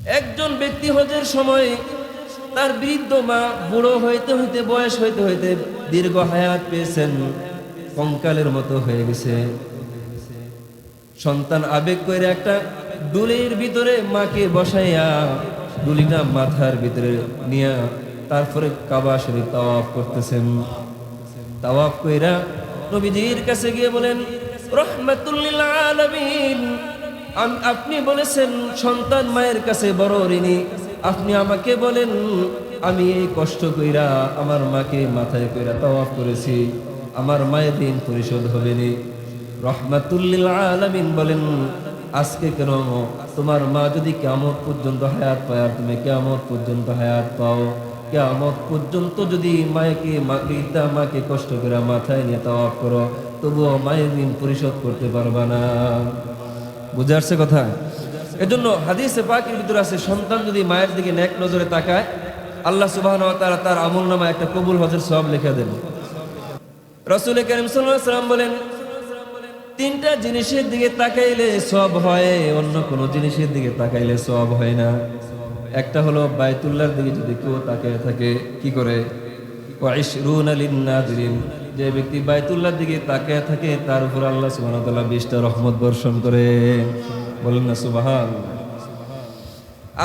একজন ব্যক্তি হজের সময় তার বৃদ্ধ মা বুড়ো হইতে হইতে বয়স হইতে হইতে দীর্ঘ হায়াত পেয়েছেন, কঙ্কালের মতো হয়ে গেছে। সন্তান আবেগ করে একটা ডুলির ভিতরে মাকে বসাইয়া ডুলিটা মাথার ভিতরে নিয়ে তারপরে কাবা শরীফ তাওয়াফ করতেছেন। তাওয়াফ কইরা নবীজির কাছে গিয়ে বলেন, রহমাতুল লিল আলামিন, আপনি বলেছেন সন্তান মায়ের কাছে বড় ঋণী, আপনি আমাকে বলেন আমি এই কষ্ট কইরা আমার মাকে মাথায় কইরা তাওয়াফ করেছি, আমার মায়ের ঋণ পরিশোধ হবে নি। রহমাতুল লিল আলামিন বলেন, আজকে কেন তোমার মা যদি কিয়ামত পর্যন্ত হায়াত পায় আর তুমি কিয়ামত পর্যন্ত হায়াত পাও, কিয়ামত পর্যন্ত যদি বৃদ্ধা মাকে কষ্ট করে মাথায় নিয়ে তাওয়াফ করো, তবুও মায়ের ঋণ পরিশোধ করতে পারবা না। বুঝে আসছে কথা? এজন্য হাদিসে পাকের ভিতরে আছে, সন্তান যদি মায়ের দিকে নেক নজরে তাকায়, আল্লাহ সুবহানাহু ওয়া তাআলা তার আমলনামায় একটা কবুল হজের সওয়াব লিখে দেন। রাসূল কারীম সাল্লাল্লাহু আলাইহি ওয়াসাল্লাম বলেন, তিনটা জিনিসের দিকে তাকাইলে সওয়াব হয়, অন্য কোনো জিনিসের দিকে তাকাইলে সওয়াব হয় না। একটা হলো বাইতুল্লাহর দিকে যদি কেউ তাকিয়ে থাকে, কি করে? ওয়া ইশরুনা লিন-নাযিরিন, যে ব্যক্তি বাইতুল্লাহর দিকে তাকিয়ে থাকে তার উপর আল্লাহ সুবহানাহু ওয়া তাআলা 20টা রহমত বর্ষণ করে। বলেন না সুবহানাল্লাহ।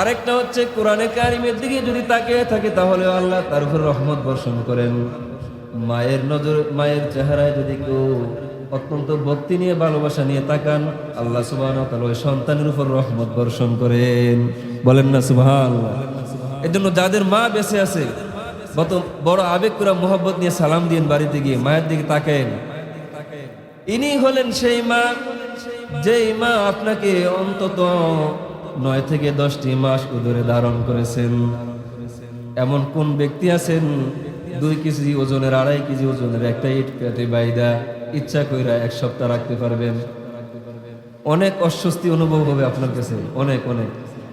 আরেকটা হচ্ছে কোরআনে কারিমের দিকে যদি তাকিয়ে থাকে তাহলে আল্লাহ তার উপর রহমত বর্ষণ করেন। মায়ের চেহারায় যদি কেউ অত্যন্ত ভক্তি নিয়ে ভালোবাসা নিয়ে তাকান, আল্লাহ সুবহানাহু ওয়া তাআলা ওই সন্তানের উপর রহমত বর্ষণ করেন। বলেন না সুবহানাল্লাহ। এজন্য যাদের মা বেঁচে আছে, বড় আবেগ করে মোহব্বত নিয়ে সালাম দিন, বাড়িতে গিয়ে মায়ের দিকে তাকান। ইনি হলেন সেই মা, যেই মা আপনাকে অন্তত 9 থেকে 10টি মাস উদরে ধারণ করেছেন। এমন কোন ব্যক্তি আছেন 2 কেজি ওজনের, 2.5 কেজি ওজনের একটা ইট পেটে বাইদা ইচ্ছা কইরা 1 সপ্তাহ রাখতে পারবেন? অনেক অস্বস্তি অনুভব হবে আপনার কাছে, অনেক অনেক।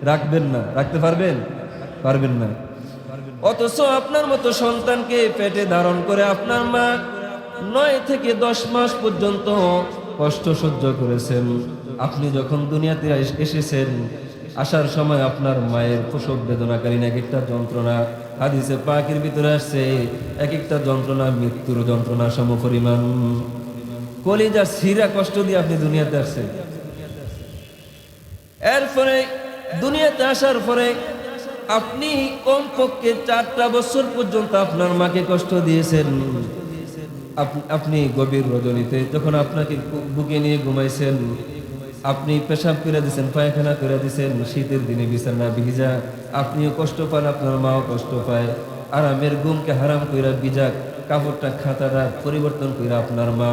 রাখবেন না? রাখতে পারবেন? পারবেন না। অথচ আপনার মতো সন্তানকে পেটে ধারণ করে আপনার মা 9 থেকে 10 মাস পর্যন্ত কষ্ট সহ্য করেছেন। আপনি যখন দুনিয়াতে এসেছেন, আসার সময় আপনার মায়ের প্রসব বেদনাকালীন এক একটা যন্ত্রণা, হাদিসে পাকের ভিতরে আসছে, এক একটা যন্ত্রণা মৃত্যুর যন্ত্রণা সমপরিমাণ। কলিজা ছিঁড়া কষ্ট দিয়ে আপনি দুনিয়াতে আসছেন। এরপরে দুনিয়াতে আসার পরে আপনি কমপক্ষে 4টা বছর পর্যন্ত আপনার মাকে কষ্ট দিয়েছেন। আপনি গভীর রজনীতে যখন আপনাকে বুকে নিয়ে ঘুমাইছেন, আপনি পেশাব করে দিয়েছেন, পায়খানা করে দিয়েছেন, শীতের দিনে বিছানা ভিজা, আপনিও কষ্ট পান, আপনার মাও কষ্ট পায়। আরামের ঘুমকে হারাম কইরা ভিজা কাপড়টা খাতাটা পরিবর্তন কইরা আপনার মা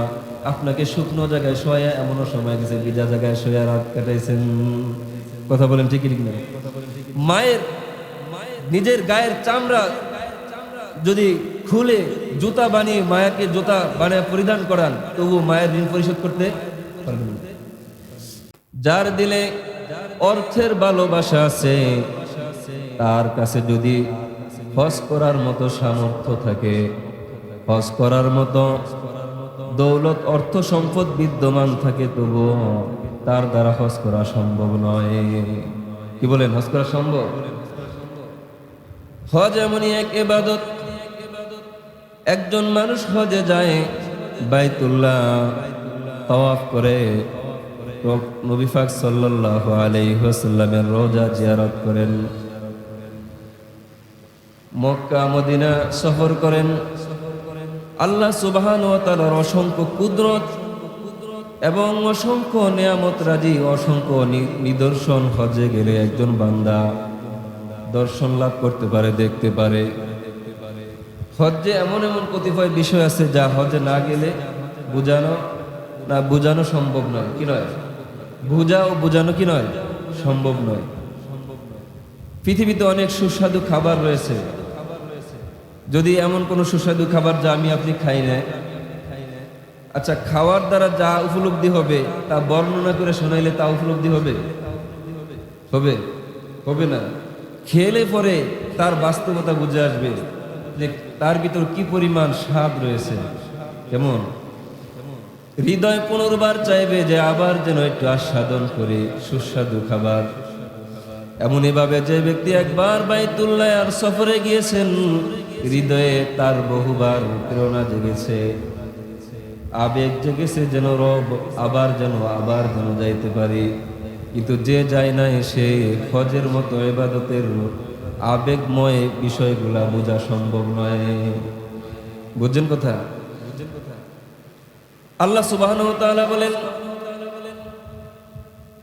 আপনাকে শুকনো জায়গায় শোয়া, এমনও সময় গেছে ভিজা জায়গায় শোয়া রাত কাটাইছেন। কথা বলেন ঠিক না? মায়ের নিজের গায়ের চামড়া যদি খুলে জুতা বানিয়ে মায়াকে জুতা বানিয়ে পরিধান করান, তবু মায়ের ঋণ পরিশোধ করতে পারবেন না। যার দিলে অর্থের ভালোবাসা আছে, তার কাছে যদি হজ করার মতো সামর্থ্য থাকে, হজ করার মতো দৌলত অর্থ সম্পদ বিদ্যমান থাকে, তবু তার দ্বারা হজ করা সম্ভব নয়। কি বলেন? হজ করা সম্ভব? হজ এমনই এক ইবাদত, একজন মানুষ হজে যায়, বাইতুল্লাহ তাওয়াফ করে, নবী পাক সাল্লাল্লাহু আলাইহি ওয়াসাল্লামের রওজা জিয়ারত করেন, মক্কা মদিনা সফর করেন। আল্লাহ সুবহানাহু ওয়া তাআলার অসংখ্য কুদরত এবং অসংখ্য নিয়ামত রাজি, অসংখ্য নিদর্শন হজে গেলে একজন বান্দা দর্শন লাভ করতে পারে, দেখতে পারে। হজ্জে এমন এমন কতিপয় বিষয় আছে যা হজে না গেলে বুঝানো সম্ভব নয়। কি নয়? বুঝানো কি নয়? সম্ভব নয়। পৃথিবীতে অনেক সুস্বাদু খাবার রয়েছে, যদি এমন কোন সুস্বাদু খাবার যা আমি আপনি খাই না, আচ্ছা খাওয়ার দ্বারা যা উপলব্ধি হবে তা বর্ণনা করে শোনাইলে তা উপলব্ধি হবে? হবে? হবে না। খেলে পরে তার বাস্তবতা বুঝে আসবে যে তার ভিতর কি পরিমাণ স্বাদ রয়েছে। কেমন হৃদয় পুনর্বার চাইবে যে আবার যেন একটু আস্বাদন করে সুস্বাদু খাবার। এমন এভাবে যে ব্যক্তি একবার বাইতুল্লাহ আর সফরে গিয়েছেন, হৃদয়ে তার বহুবার প্রেরণা জেগেছে, আবেগ জেগেছে যেন রব আবার যেন যাইতে পারি। কিন্তু যে যায় না, সে হজের মতো ইবাদতের আবেগময় বিষয়গুলা বোঝা সম্ভব নয়। বুঝছেন কথা? আল্লাহ সুবহানাহু ওয়া তাআলা বলেন,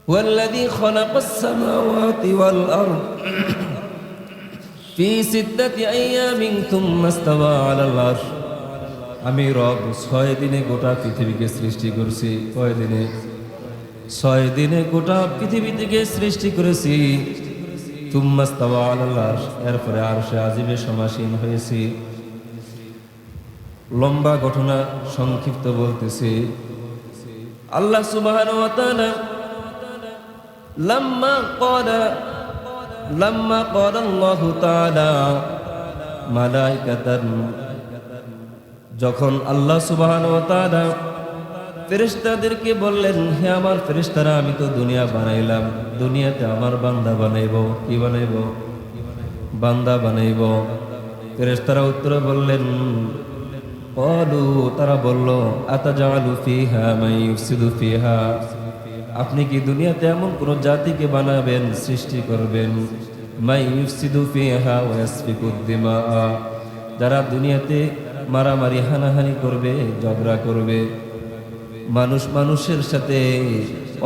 ওয়াল্লাযী খালাকাস সামাওয়াতি ওয়াল আরদ ফি সিত্তাতি আইয়ামিন সুম্মা ইসতাওয়া আলাল আরশ। আমি রব 6 দিনে গোটা পৃথিবীকে সৃষ্টি করছি। কয় দিনে? 6 দিনে গোটা পৃথিবীকে সৃষ্টি করেছি। সুম্মা ইসতাওয়া আলাল আরশ, এরপরে আরশে আজিমে সমাসীন হয়েছি। লম্বা ঘটনা সংক্ষিপ্ত বলতেছি। আল্লাহ সুবহানাহু ওয়া তাআলা লাম্মা ক্বালা আল্লাহু তাআলা মালাইকাতান, যখন আল্লাহ সুবহানাহু ওয়া তাআলা ফেরেশতাদেরকে বললেন, হে আমার ফেরেশতারা, আমি তো দুনিয়া বানাইলাম, দুনিয়াতে আমার বান্দা বানাইবো। কি বানাইবো? বান্দা বানাইবো। ফেরেশতারা উত্তরে বললেন, ক্বালু, তারা বলল, আতাজালু ফিহা মান ইফসিদু ফিহা, আপনি কি দুনিয়াতে এমন কোন জাতিকে বানাবেন, সৃষ্টি করবেন, মান ইফসিদু ফিহা ওয়া ইয়াসফিকুদ দিমা, যারা দুনিয়াতে মারামারি হানাহানি করবে, ঝগড়া করবে, মানুষ মানুষের সাথে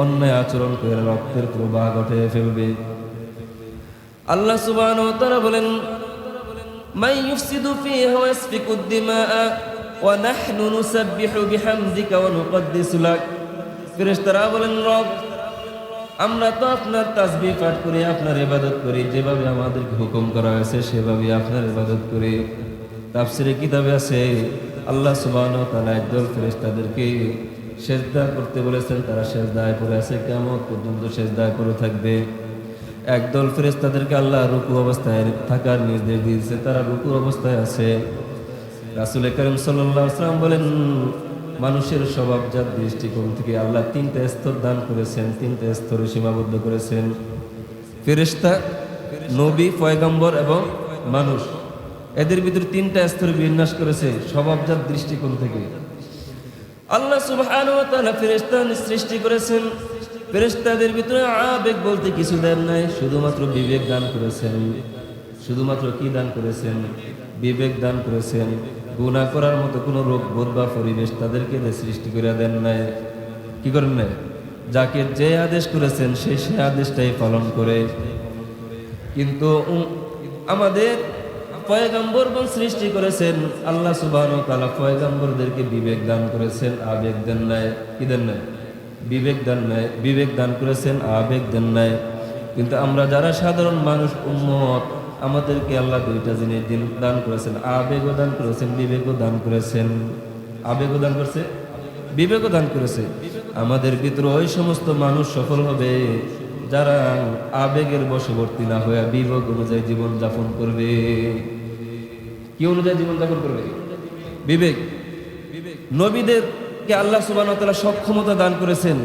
অন্যায় আচরণ করে রক্তের প্রবাহ ঘটিয়ে ফেলবে। আল্লাহ সুবহানাহু ওয়া তাআলা বলেন, মান ইফসিদু ফিহা ওয়া ইয়াসফিকুদ দিমা ওয়া নাহনু নুসাব্বিহু বিহামদিকা ওয়া নুকদ্দিসু লাক। ফেরেশতারা বলেন, রব, আমরা তো আপনার তাসবিহ পাঠ করি, আপনার ইবাদত করি, যেভাবে আমাদেরকে হুকুম করা হয়েছে সেভাবে আপনার ইবাদত করি। তাফসীরে কিতাবে আছে, আল্লাহ সুবহানাহু ওয়া তাআলা একদল ফেরেশতাদেরকে সিজদা করতে বলেছেন, তারা সিজদায় পড়ে আছে, কিয়ামত পর্যন্ত সিজদায় পড়ে থাকবে। একদল ফেরেশতাদেরকে আল্লাহ রুকু অবস্থায় থাকার নির্দেশ দিয়েছে, তারা রুকু অবস্থায় আছে। রাসূল কারীম সাল্লাল্লাহু আলাইহি ওয়াসাল্লাম বলেন, মানুষের স্বভাবজাত দৃষ্টিকোণ থেকে আল্লাহ 3টা স্তর দান করেছেন, 3টা স্তরে সীমাবদ্ধ করেছেন। ফেরেশতা, নবী, পয়গম্বর এবং মানুষ, এদের ভিতরে 3টা স্তরে বিন্যাস করেছে স্বভাবজাত দৃষ্টিকোণ থেকে। আল্লাহ সুবহানাহু ওয়া তাআলা ফেরেশতা সৃষ্টি করেছেন, ফেরেশতাদের ভিতরে আবেগ বলতে কিছু দেন নাই, শুধুমাত্র বিবেক দান করেছেন। শুধুমাত্র কি দান করেছেন? বিবেক দান করেছেন। গুনাহ করার মতো কোনো রোগ বোধ বা পরিবেশ তাদেরকে সৃষ্টি করে দেন নাই। কি করেন নাই? যাকে যে আদেশ করেছেন সে আদেশটাই পালন করে। কিন্তু আমাদের পয়গম্বরগণ সৃষ্টি করেছেন, আল্লাহ সুবহানাহু ওয়া তাআলা পয়গম্বরদেরকে বিবেক দান করেছেন, আবেগ দেন নাই। কি দেন নাই? বিবেক দেন নাই। বিবেক দান করেছেন, আবেগ দেন নাই। কিন্তু আমরা যারা সাধারণ মানুষ, উম্মত, আমাদেরকে আল্লাহ 2টা জিনিস দান করেছেন, আবেগও দান করেছেন, বিবেকও দান করেছেন। আবেগও দান করেছে, বিবেকও দান করেছে। আমাদের ভিতরে ওই সমস্ত মানুষ সফল হবে যারা আবেগের বশবর্তী না হয়ে বিবেক অনুযায়ী জীবনযাপন করবে। কি অনুযায়ী জীবনযাপন করবে? বিবেক। নবীদেরকে আল্লাহ সুবহানাহু ওয়া তাআলা সক্ষমতা দান করেছেন,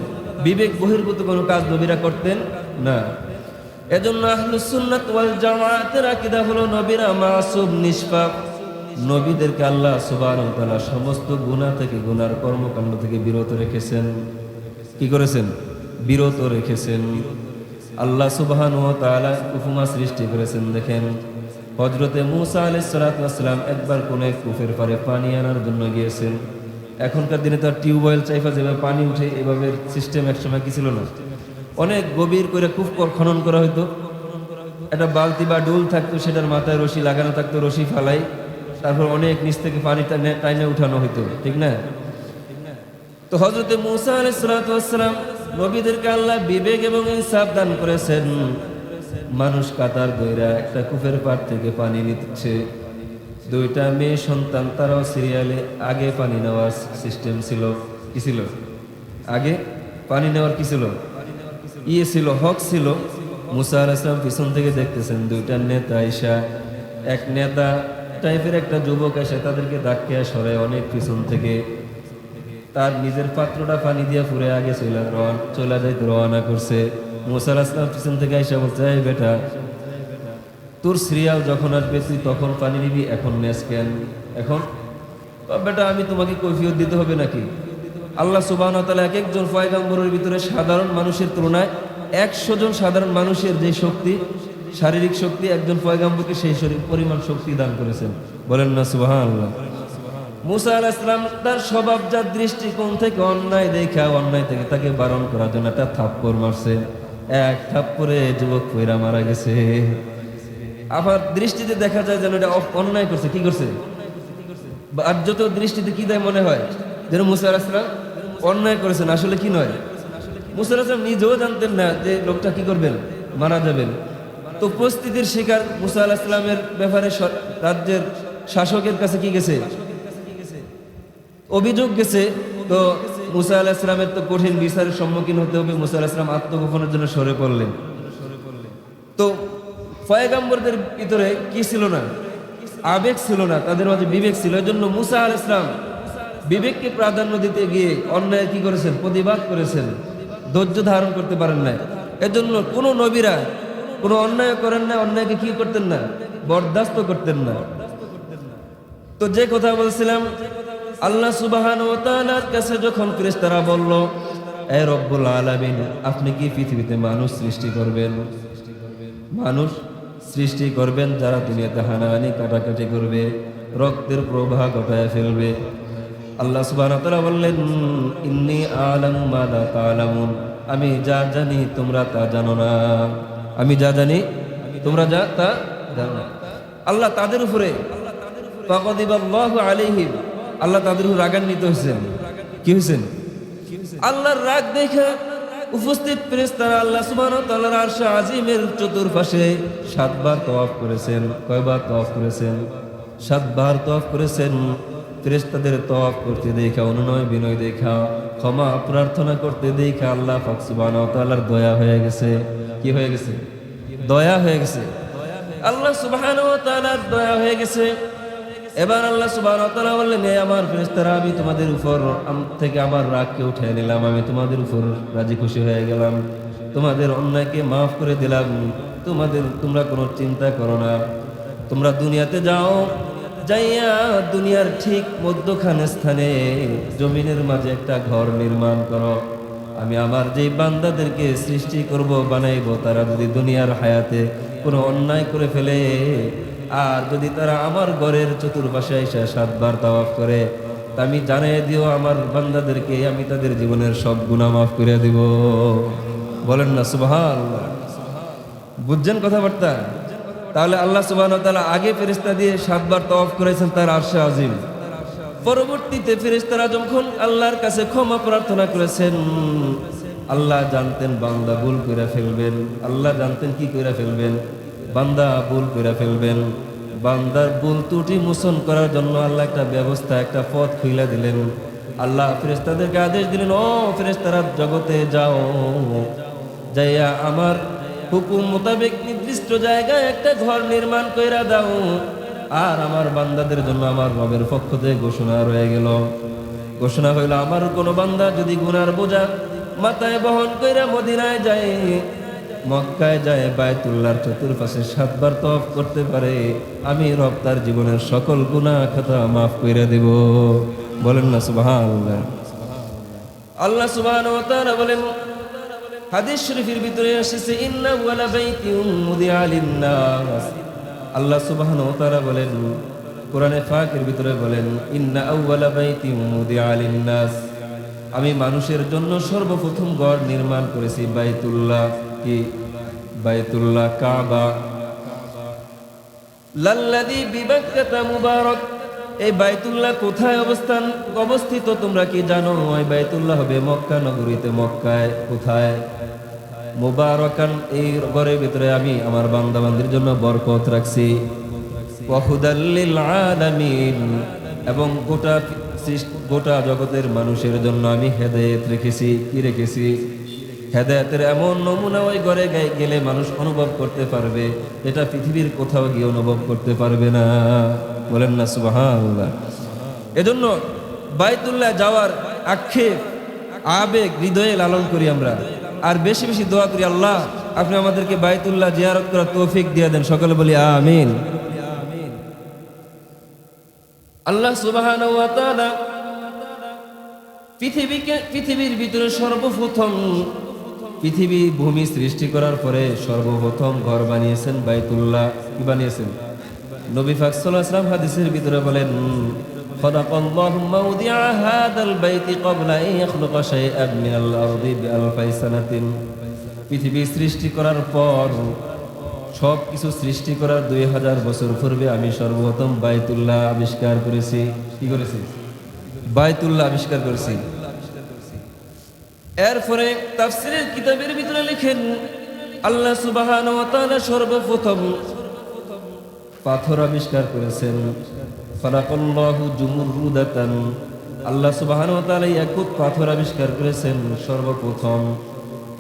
বিবেক বহির্ভূত কোনো কাজ নবীরা করতেন না। এজন্য আহলুস সুন্নাত ওয়াল জামাআতের আকীদা হলো নবীরা মাসুম, নিষ্পাপ। নবীদেরকে আল্লাহ সুবহানাহু ওয়া তাআলা সমস্ত গুনাহ থেকে, গুনার কর্মকাণ্ড থেকে বিরত রেখেছেন। কি করেছেন? বিরত রেখেছেন। আল্লাহ সুবহানাহু ওয়া তাআলা উপমা সৃষ্টি করেছেন। দেখেন, হযরতে মূসা আলাইহিস সালাতু ওয়াস সালাম একবার কোন এক কূপের পাড়ে পানি আনার জন্য গিয়েছেন। এখনকার দিনে তো টিউবওয়েল চাইফা যেভাবে পানি উঠে, এভাবে সিস্টেম একসময় কি ছিল না। অনেক গভীর করে কূপ খনন করা হইতো, একটা বালতি বা ডুল থাকতো, সেটার মাথায় রশি লাগানো থাকতো, রশি ফালাই তারপর অনেক নিচ থেকে পানি টাইনে উঠানো হইতো, ঠিক না? তো হযরতে মূসা আলাইহিস সালাতু ওয়াস সালাম, নবীদেরকে আল্লাহ বিবেক এবং ইনসাফ দান করেছেন। মানুষ কাতার দইরা একটা কূপের পাড় থেকে পানি নিচ্ছে, 2টা মেয়ে সন্তান, তারাও সিরিয়ালে আগে পানি নেওয়ার সিস্টেম ছিল। কি ছিল? আগে পানি নেওয়ার কি ছিল? ছিল, হক ছিল। মূসা আলাইহিস সালাম পিছন থেকে দেখতেছেন, 2টা নেতা আইসা, এক নেতা টাইপের একটা যুবক এসে তাদেরকে ধাক্কা সরায় অনেক পিছন থেকে, তার নিজের পাত্রটা পানি দিয়ে পুরে আগে চলে যাইতে রওনা করছে। মুসা আলাইহিস সালাম পিছন থেকে আইসা বলছে, এই বেটা, তোর সিরিয়াল যখন আসবে তুই তখন পানি নিবি, এখন নেস কেন? এখন বেটা আমি তোমাকে কৈফিয়ত দিতে হবে নাকি? আল্লাহ সুবহানাহু ওয়া তাআলা এক একজন পয়গম্বরের ভিতরে সাধারণ মানুষের তুলনায় 100 জন সাধারণ মানুষের যে শক্তি, শারীরিক শক্তি, একজন পয়গম্বরকে সেই পরিমাণ শক্তি দান করেছেন। বলেন না সুবহানাল্লাহ। মুসা আলাইহিস সালাম তার স্বভাবজাত দৃষ্টিকোণ থেকে অন্যায় দেখা, অন্যায় থেকে তাকে বারণ করার জন্য একটা থাপ্পড় মারছে। এক থাপ্পড়ে যুবক পয়রা মারা গেছে। আবার দৃষ্টিতে দেখা যায় যেন এটা অন্যায় করছে। কি করছে? আর যত দৃষ্টিতে কি দেয় মনে হয় যেন মুসা আলাইহিস সালাম অন্যায় করেছেন, আসলে কি নয়। মুসা আলাইহিস সালাম নিজেও জানতেন না যে লোকটা কি করবেন, মারা যাবেন। তো পরিস্থিতির শিকার মুসা আলাইহিস সালামের ব্যাপারে রাজ্যের শাসকের কাছে কি গেছে, অভিযোগ গেছে। তো মুসা আলাইহিস সালামের তো কঠিন বিচারের সম্মুখীন হতে হবে। মুসা আলাইহিস সালাম আত্মগোপনের জন্য সরে পড়লেন। তো পয়গম্বরদের ভিতরে কি ছিল না, আবেগ ছিল না, তাদের মাঝে বিবেক ছিল। এজন্য মুসা আলাইহিস সালাম বিবেককে প্রাধান্য দিতে গিয়ে অন্যায় কি করেছেন, প্রতিবাদ করেছেন, ধৈর্য ধারণ করতে পারেন না। এজন্য কোন নবীরা কোনো অন্যায় করেন না, অন্যায়কে কি করতেন না, বরদাস্ত করতেন না। তো যে কথা বলছিলাম, আল্লাহ সুবহানাহু ওয়া তাআলার কাছে যখন ফেরেশতারা বলল, এ রব্বুল আলামিন, আপনি কি পৃথিবীতে মানুষ সৃষ্টি করবেন, মানুষ সৃষ্টি করবেন যারা দুনিয়াতে হানাহানি কাটাকাটি করবে, রক্তের প্রবাহ ঘটায় ফেলবে? আল্লাহ সুবহানাহু ওয়া তাআলা বললেন, ইন্নী আ'লামু মা লা তা'লামুন, আমি যা জানি তোমরা তা জানো না। আমি যা জানি তোমরা তা জানো না। আল্লাহ তাদের উপরে ফাগাদিবাল্লাহু আলাইহিম, আল্লাহ তাদের উপর রাগান্বিত হয়েছেন। কি হয়েছেন? আল্লাহর রাগ দেখে উপস্থিত ফেরেশতারা আল্লাহ সুবহানাহু ওয়া তাআলার আরশে আজিমের চতুর্পাশে 7 বার তওয়াফ করেছেন। কয়বার তওয়াফ করেছেন? 7 বার তওয়াফ করেছেন। ফেরেশতাদের তওয়াফ করতে দেখা, অনুনয় বিনয় দেখা, ক্ষমা প্রার্থনা করতে দেখা আল্লাহ পাক সুবহানাহু ওয়া তাআলার দয়া হয়ে গেছে। কি হয়ে গেছে? দয়া হয়ে গেছে। আল্লাহ সুবহানাহু ওয়া তাআলার দয়া হয়ে গেছে। এবার আল্লাহ সুবহানাহু ওয়া তাআলা বললেন, হে আমার ফেরেশতারা, আমি তোমাদের উপর থেকে আমার রাগকে উঠিয়ে নিলাম, আমি তোমাদের উপর রাজি খুশি হয়ে গেলাম, তোমাদের অন্যায়কে মাফ করে দিলাম। তোমরা কোনো চিন্তা করো না, তোমরা দুনিয়াতে যাও, যাইয়া দুনিয়ার ঠিক মধ্যখানে স্থানে জমিনের মাঝে একটা ঘর নির্মাণ করো। আমি আমার যে বান্দাদেরকে সৃষ্টি করব, বানাইব, তারা যদি দুনিয়ার হায়াতে কোনো অন্যায় করে ফেলে, আর যদি তারা আমার ঘরের চতুর্পাশে এসে 7 বার তাওয়াফ করে, তা আমি জানিয়ে দিও আমার বান্দাদেরকে আমি তাদের জীবনের সব গুনাহ মাফ করে দিব। বলেন না সুবহানাল্লাহ। বুঝছেন কথাবার্তা? তাহলে আল্লাহ সুবহানাহু ওয়া তাআলা আগে ফেরেশতা দিয়ে 7 বার তাওয়াফ করেছেন তার আরশে আজিম। পরবর্তীতে ফেরেশতারা যখন আল্লাহর কাছে ক্ষমা প্রার্থনা করেছেন, আল্লাহ জানতেন বান্দা ভুল করে ফেলবেন। আল্লাহ জানতেন কি করে ফেলবেন, বান্দা ভুল করে ফেলবেন। বান্দার ভুল ত্রুটি মোচন করার জন্য আল্লাহ একটা ব্যবস্থা, একটা পথ খুলে দিলেন। আল্লাহ ফেরেশতাদেরকে আদেশ দিলেন, ও ফেরেশতারা জগতে যাও, যাইয়া আমার হুকুম মোতাবেক নির্দিষ্ট জায়গায় একটা ঘর নির্মাণ কইরা দাও। আর আমার বান্দাদের জন্য আমার রবের পক্ষ থেকে ঘোষণা রয়ে গেল, ঘোষণা হইল, আমার কোনো বান্দা যদি গুনার বোঝা মাথায় বহন কইরা মদিনায় যায়, মক্কায় যায়, বায়তুল্লাহর চতুর্পাশে 7 বার তওয়াফ করতে পারে, আমি রব তার জীবনের সকল গুনাহ খাতা মাফ কইরা দেব। বলেন না সুবহানাল্লাহ। আল্লাহ সুবহানাহু ওয়া তাআলা বলেন, হাদিস শরীফের ভিতরে এসেছে, ইন্না ওয়ালা বাইতিন মুদিআ লিন-নাস। আল্লাহ সুবহানাহু ওয়া তাআলা বলেন, কোরআনে পাকের ভিতরে বলেন, ইন্না আউওয়ালা বাইতিন মুদিআ লিন-নাস, আমি মানুষের জন্য সর্বপ্রথম ঘর নির্মাণ করেছি বাইতুল্লাহ। কি? বাইতুল্লাহ, কাবা। লাল্লাযী বিবাক্কাতা মুবারাক, এই বাইতুল্লাহ কোথায় অবস্থিত তোমরা কি জানো? এই বাইতুল্লাহ হবে মক্কা নগরীতে। মক্কায় কোথায়? মুবারাকান, এই ঘরের ভিতরে আমি আমার বান্দাবান্দির জন্য বরকত রাখছি। ওয়া হুদাল লিল আলামিন, এবং গোটা জগতের মানুষের জন্য আমি হেদায়েত রেখেছি। কি রেখেছি? হেদায়েতের এমন নমুনা ওই ঘরে গেলে মানুষ অনুভব করতে পারবে, এটা পৃথিবীর কোথাও গিয়ে অনুভব করতে পারবে না। বলেন না সুবহানাল্লাহ। এজন্য বাইতুল্লাহ যাওয়ার আক্ষেপ, আবেগ হৃদয়ে লালন করি আমরা। আর বেশি বেশি দোয়া করি, আল্লাহ আপনি আমাদেরকে বাইতুল্লাহ জিয়ারত করার তৌফিক দিয়ে দেন। সকলে বলি আমিন। আল্লাহ সুবহানাহু ওয়া তাআলা পৃথিবীর ভিতরে সর্বপ্রথম পৃথিবী ভূমি সৃষ্টি করার পরে সর্বপ্রথম ঘর বানিয়েছেন বাইতুল্লাহ। কি বানিয়েছেন? নবী পাক সাল্লাল্লাহু আলাইহি ওয়াসাল্লাম হাদিসের ভিতরে বলেন, খালাকাল্লাহু মাওদিআ হাযাল বাইতি ক্বাবলা আন ইয়াখলুকা শাইআন মিনাল আরদি বিআলফি সানাতিন। পৃথিবী সৃষ্টি করার পর সব কিছু সৃষ্টি করার 2000 বছর পূর্বে আমি সর্বপ্রথম বাইতুল্লাহ আবিষ্কার করেছি। কি করেছি? বাইতুল্লাহ আবিষ্কার করেছি। এরপরে তাফসীরের কিতাবের ভিতরে লিখেন, আল্লাহ সুবহানাহু ওয়া তাআলা সর্বপ্রথম পাথর আবিষ্কার করেছেন। ফালাকাল্লাহু জুমরুদাতান। আল্লাহ সুবহানাহু ওয়া তাআলা ইয়াকুত পাথর আবিষ্কার করেছেন সর্বপ্রথম।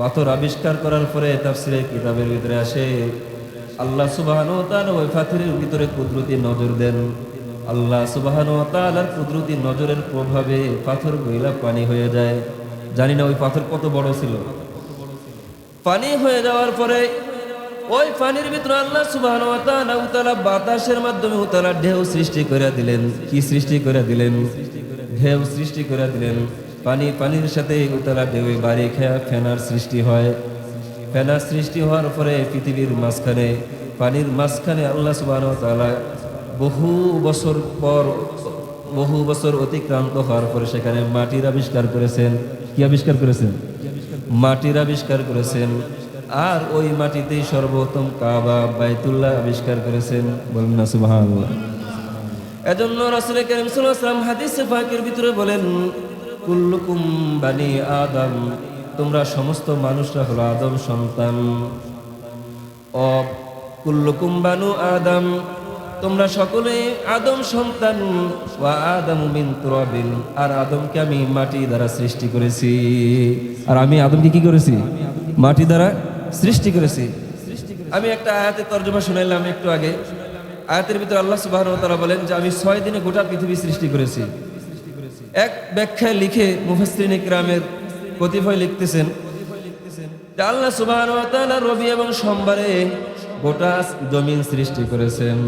পাথর আবিষ্কার করার পরে তাফসীরের কিতাবের ভিতরে আসে, আল্লাহ সুবহানাহু ওয়া তাআলা ওই পাথরের ভিতরে কুদরতি নজর দেন। আল্লাহ সুবহানাহু ওয়া তাআলার কুদরতি নজরের প্রভাবে পাথর গইলা পানি হয়ে যায়। জানি না ওই পাথর কত বড় ছিল। পানি হয়ে যাওয়ার পরে ওই পানির ভিতরে আল্লাহ সুবহানাহু ওয়া তাআলা বাতাসের মাধ্যমে উতালা ঢেউ সৃষ্টি করে দিলেন। কি সৃষ্টি করে দিলেন? ঢেউ সৃষ্টি করে দিলেন। পানির সাথে উতালা ঢেউ বাড়ি খেয়া ফেনার সৃষ্টি হয়। ফেনার সৃষ্টি হওয়ার পরে পৃথিবীর মাঝখানে, পানির মাঝখানে আল্লাহ সুবহানাহু ওয়া তাআলা বহু বছর অতিক্রান্ত হওয়ার পরে সেখানে মাটির আবিষ্কার করেছেন। কি আবিষ্কার করেছেন? মাটির আবিষ্কার করেছেন। আর ওই মাটিতেই সর্বপ্রথম কাবা বাইতুল্লাহ আবিষ্কার করেছেন। বলেন না সুবহানাল্লাহ। এজন্য রাসূল কারীম সাল্লাল্লাহু আলাইহি ওয়াসাল্লাম হাদিসে পাকের ভিতরে বলেন, কুল্লুকুম বানি আদম। তোমরা সমস্ত মানুষরা হলো আদম সন্তান। ও কুল্লুকুম বানু আদম, তোমরা সকলে আদম সন্তান। ওয়া আদামু মিন তুরাবিন। আর আদমকে আমি মাটি দ্বারা সৃষ্টি করেছি। আর আমি আদমকে কি করেছি? মাটি দ্বারা সৃষ্টি করেছি। আমি একটা আয়াতের তর্জমা শুনাইলাম একটু আগে। আয়াতের ভিতরে আল্লাহ সুবহানাহু ওয়া তাআলা বলেন যে আমি 6 দিনে গোটা পৃথিবী সৃষ্টি করেছি। এক ব্যাখ্যায় লিখে মুফাসসিরিনে কিরামের কতিপয় লিখতেছেন যে আল্লাহ সুবহানাহু ওয়া তাআলা রবি এবং সোমবারে গোটা জমিন সৃষ্টি করেছেন।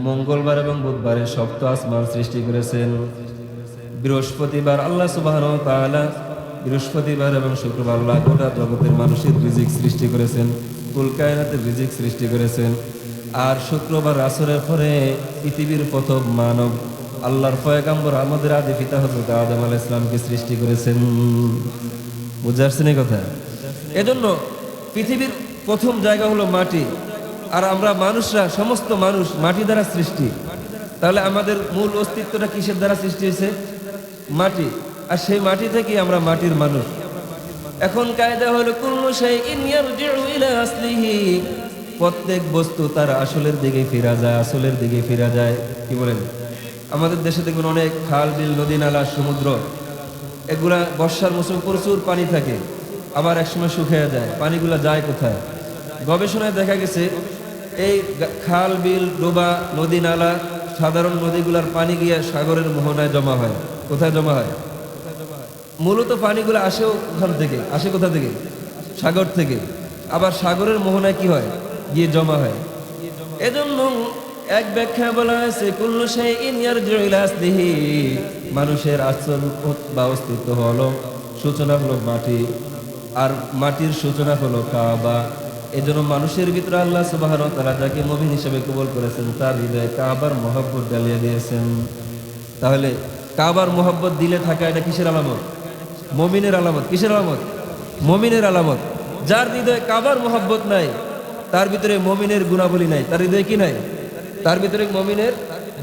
মঙ্গলবার এবং বুধবারে সপ্ত আসমান সৃষ্টি করেছেন। বৃহস্পতিবার আল্লাহ সুবহানাহু ওয়া তাআলা, বৃহস্পতিবার এবং শুক্রবার আল্লাহ গোটা জগতের মানুষের রিজিক সৃষ্টি করেছেন, কুল কায়নাতের রিজিক সৃষ্টি করেছেন। আর শুক্রবার আসরের পরে পৃথিবীর প্রথম মানব আল্লাহর পয়গম্বর আমাদের আদি পিতা হযরত আদম আলাইহিস সালামকে সৃষ্টি করেছেন। বুঝতে পারছেন এই কথা? এজন্য পৃথিবীর প্রথম জায়গা হলো মাটি। আর আমরা মানুষরা, সমস্ত মানুষ মাটি দ্বারা সৃষ্টি। তাহলে আমাদের মূল অস্তিত্বটা কিসের দ্বারা সৃষ্টি হয়েছে? মাটি। আর সেই মাটি থেকে আমরা মাটির মানুষ। এখন কায়দা হলো কুল্লু শাইইন ইয়ারজিউ ইলা আসলিহি। প্রত্যেক বস্তু তার আসলের দিকে ফিরা যায়, আসলের দিকে ফিরা যায়। কি বলেন? আমাদের দেশে দেখবেন অনেক খাল, বিল, নদী, নালা, সমুদ্র, এগুলা বর্ষার মৌসুমে প্রচুর পানি থাকে, আবার একসময় শুকিয়ে যায়। পানিগুলা যায় কোথায়? গবেষণায় দেখা গেছে এই খাল, বিল, ডোবা, নদী, নালা, সাধারণ নদীগুলার পানি গিয়ে সাগরের মোহনায় জমা হয়। কোথায় জমা হয়? মূলত পানিগুলো আসেও ওখান থেকে, আসে কোথা থেকে? সাগর থেকে। আবার সাগরের মোহনায় কি হয়? গিয়ে জমা হয়। এজন্য এক ব্যাখ্যা বলা হয়েছে কুল্লু শাইইন ইয়ারজিউ ইলা আসলিহি। মানুষের আসল বা অস্তিত্ব হলো, সূচনা হলো মাটি, আর মাটির সূচনা হলো কাবা। এজন্য মানুষের ভিতরে আল্লাহ সুবহানাহু ওয়া তাআলা যাকে মুমিন হিসেবে কবুল করেছেন তার হৃদয়ে কাবার মহব্বত ঢালিয়ে দিয়েছেন। তাহলে কাবার মহব্বত দিলে থাকা এটা কিসের আলামত? মুমিনের আলামত। কিসের আলামত? মুমিনের আলামত। যার হৃদয়ে কাবার মহব্বত নাই তার ভিতরে মুমিনের গুণাবলী নাই। তার হৃদয়ে কি নাই? তার ভিতরে মুমিনের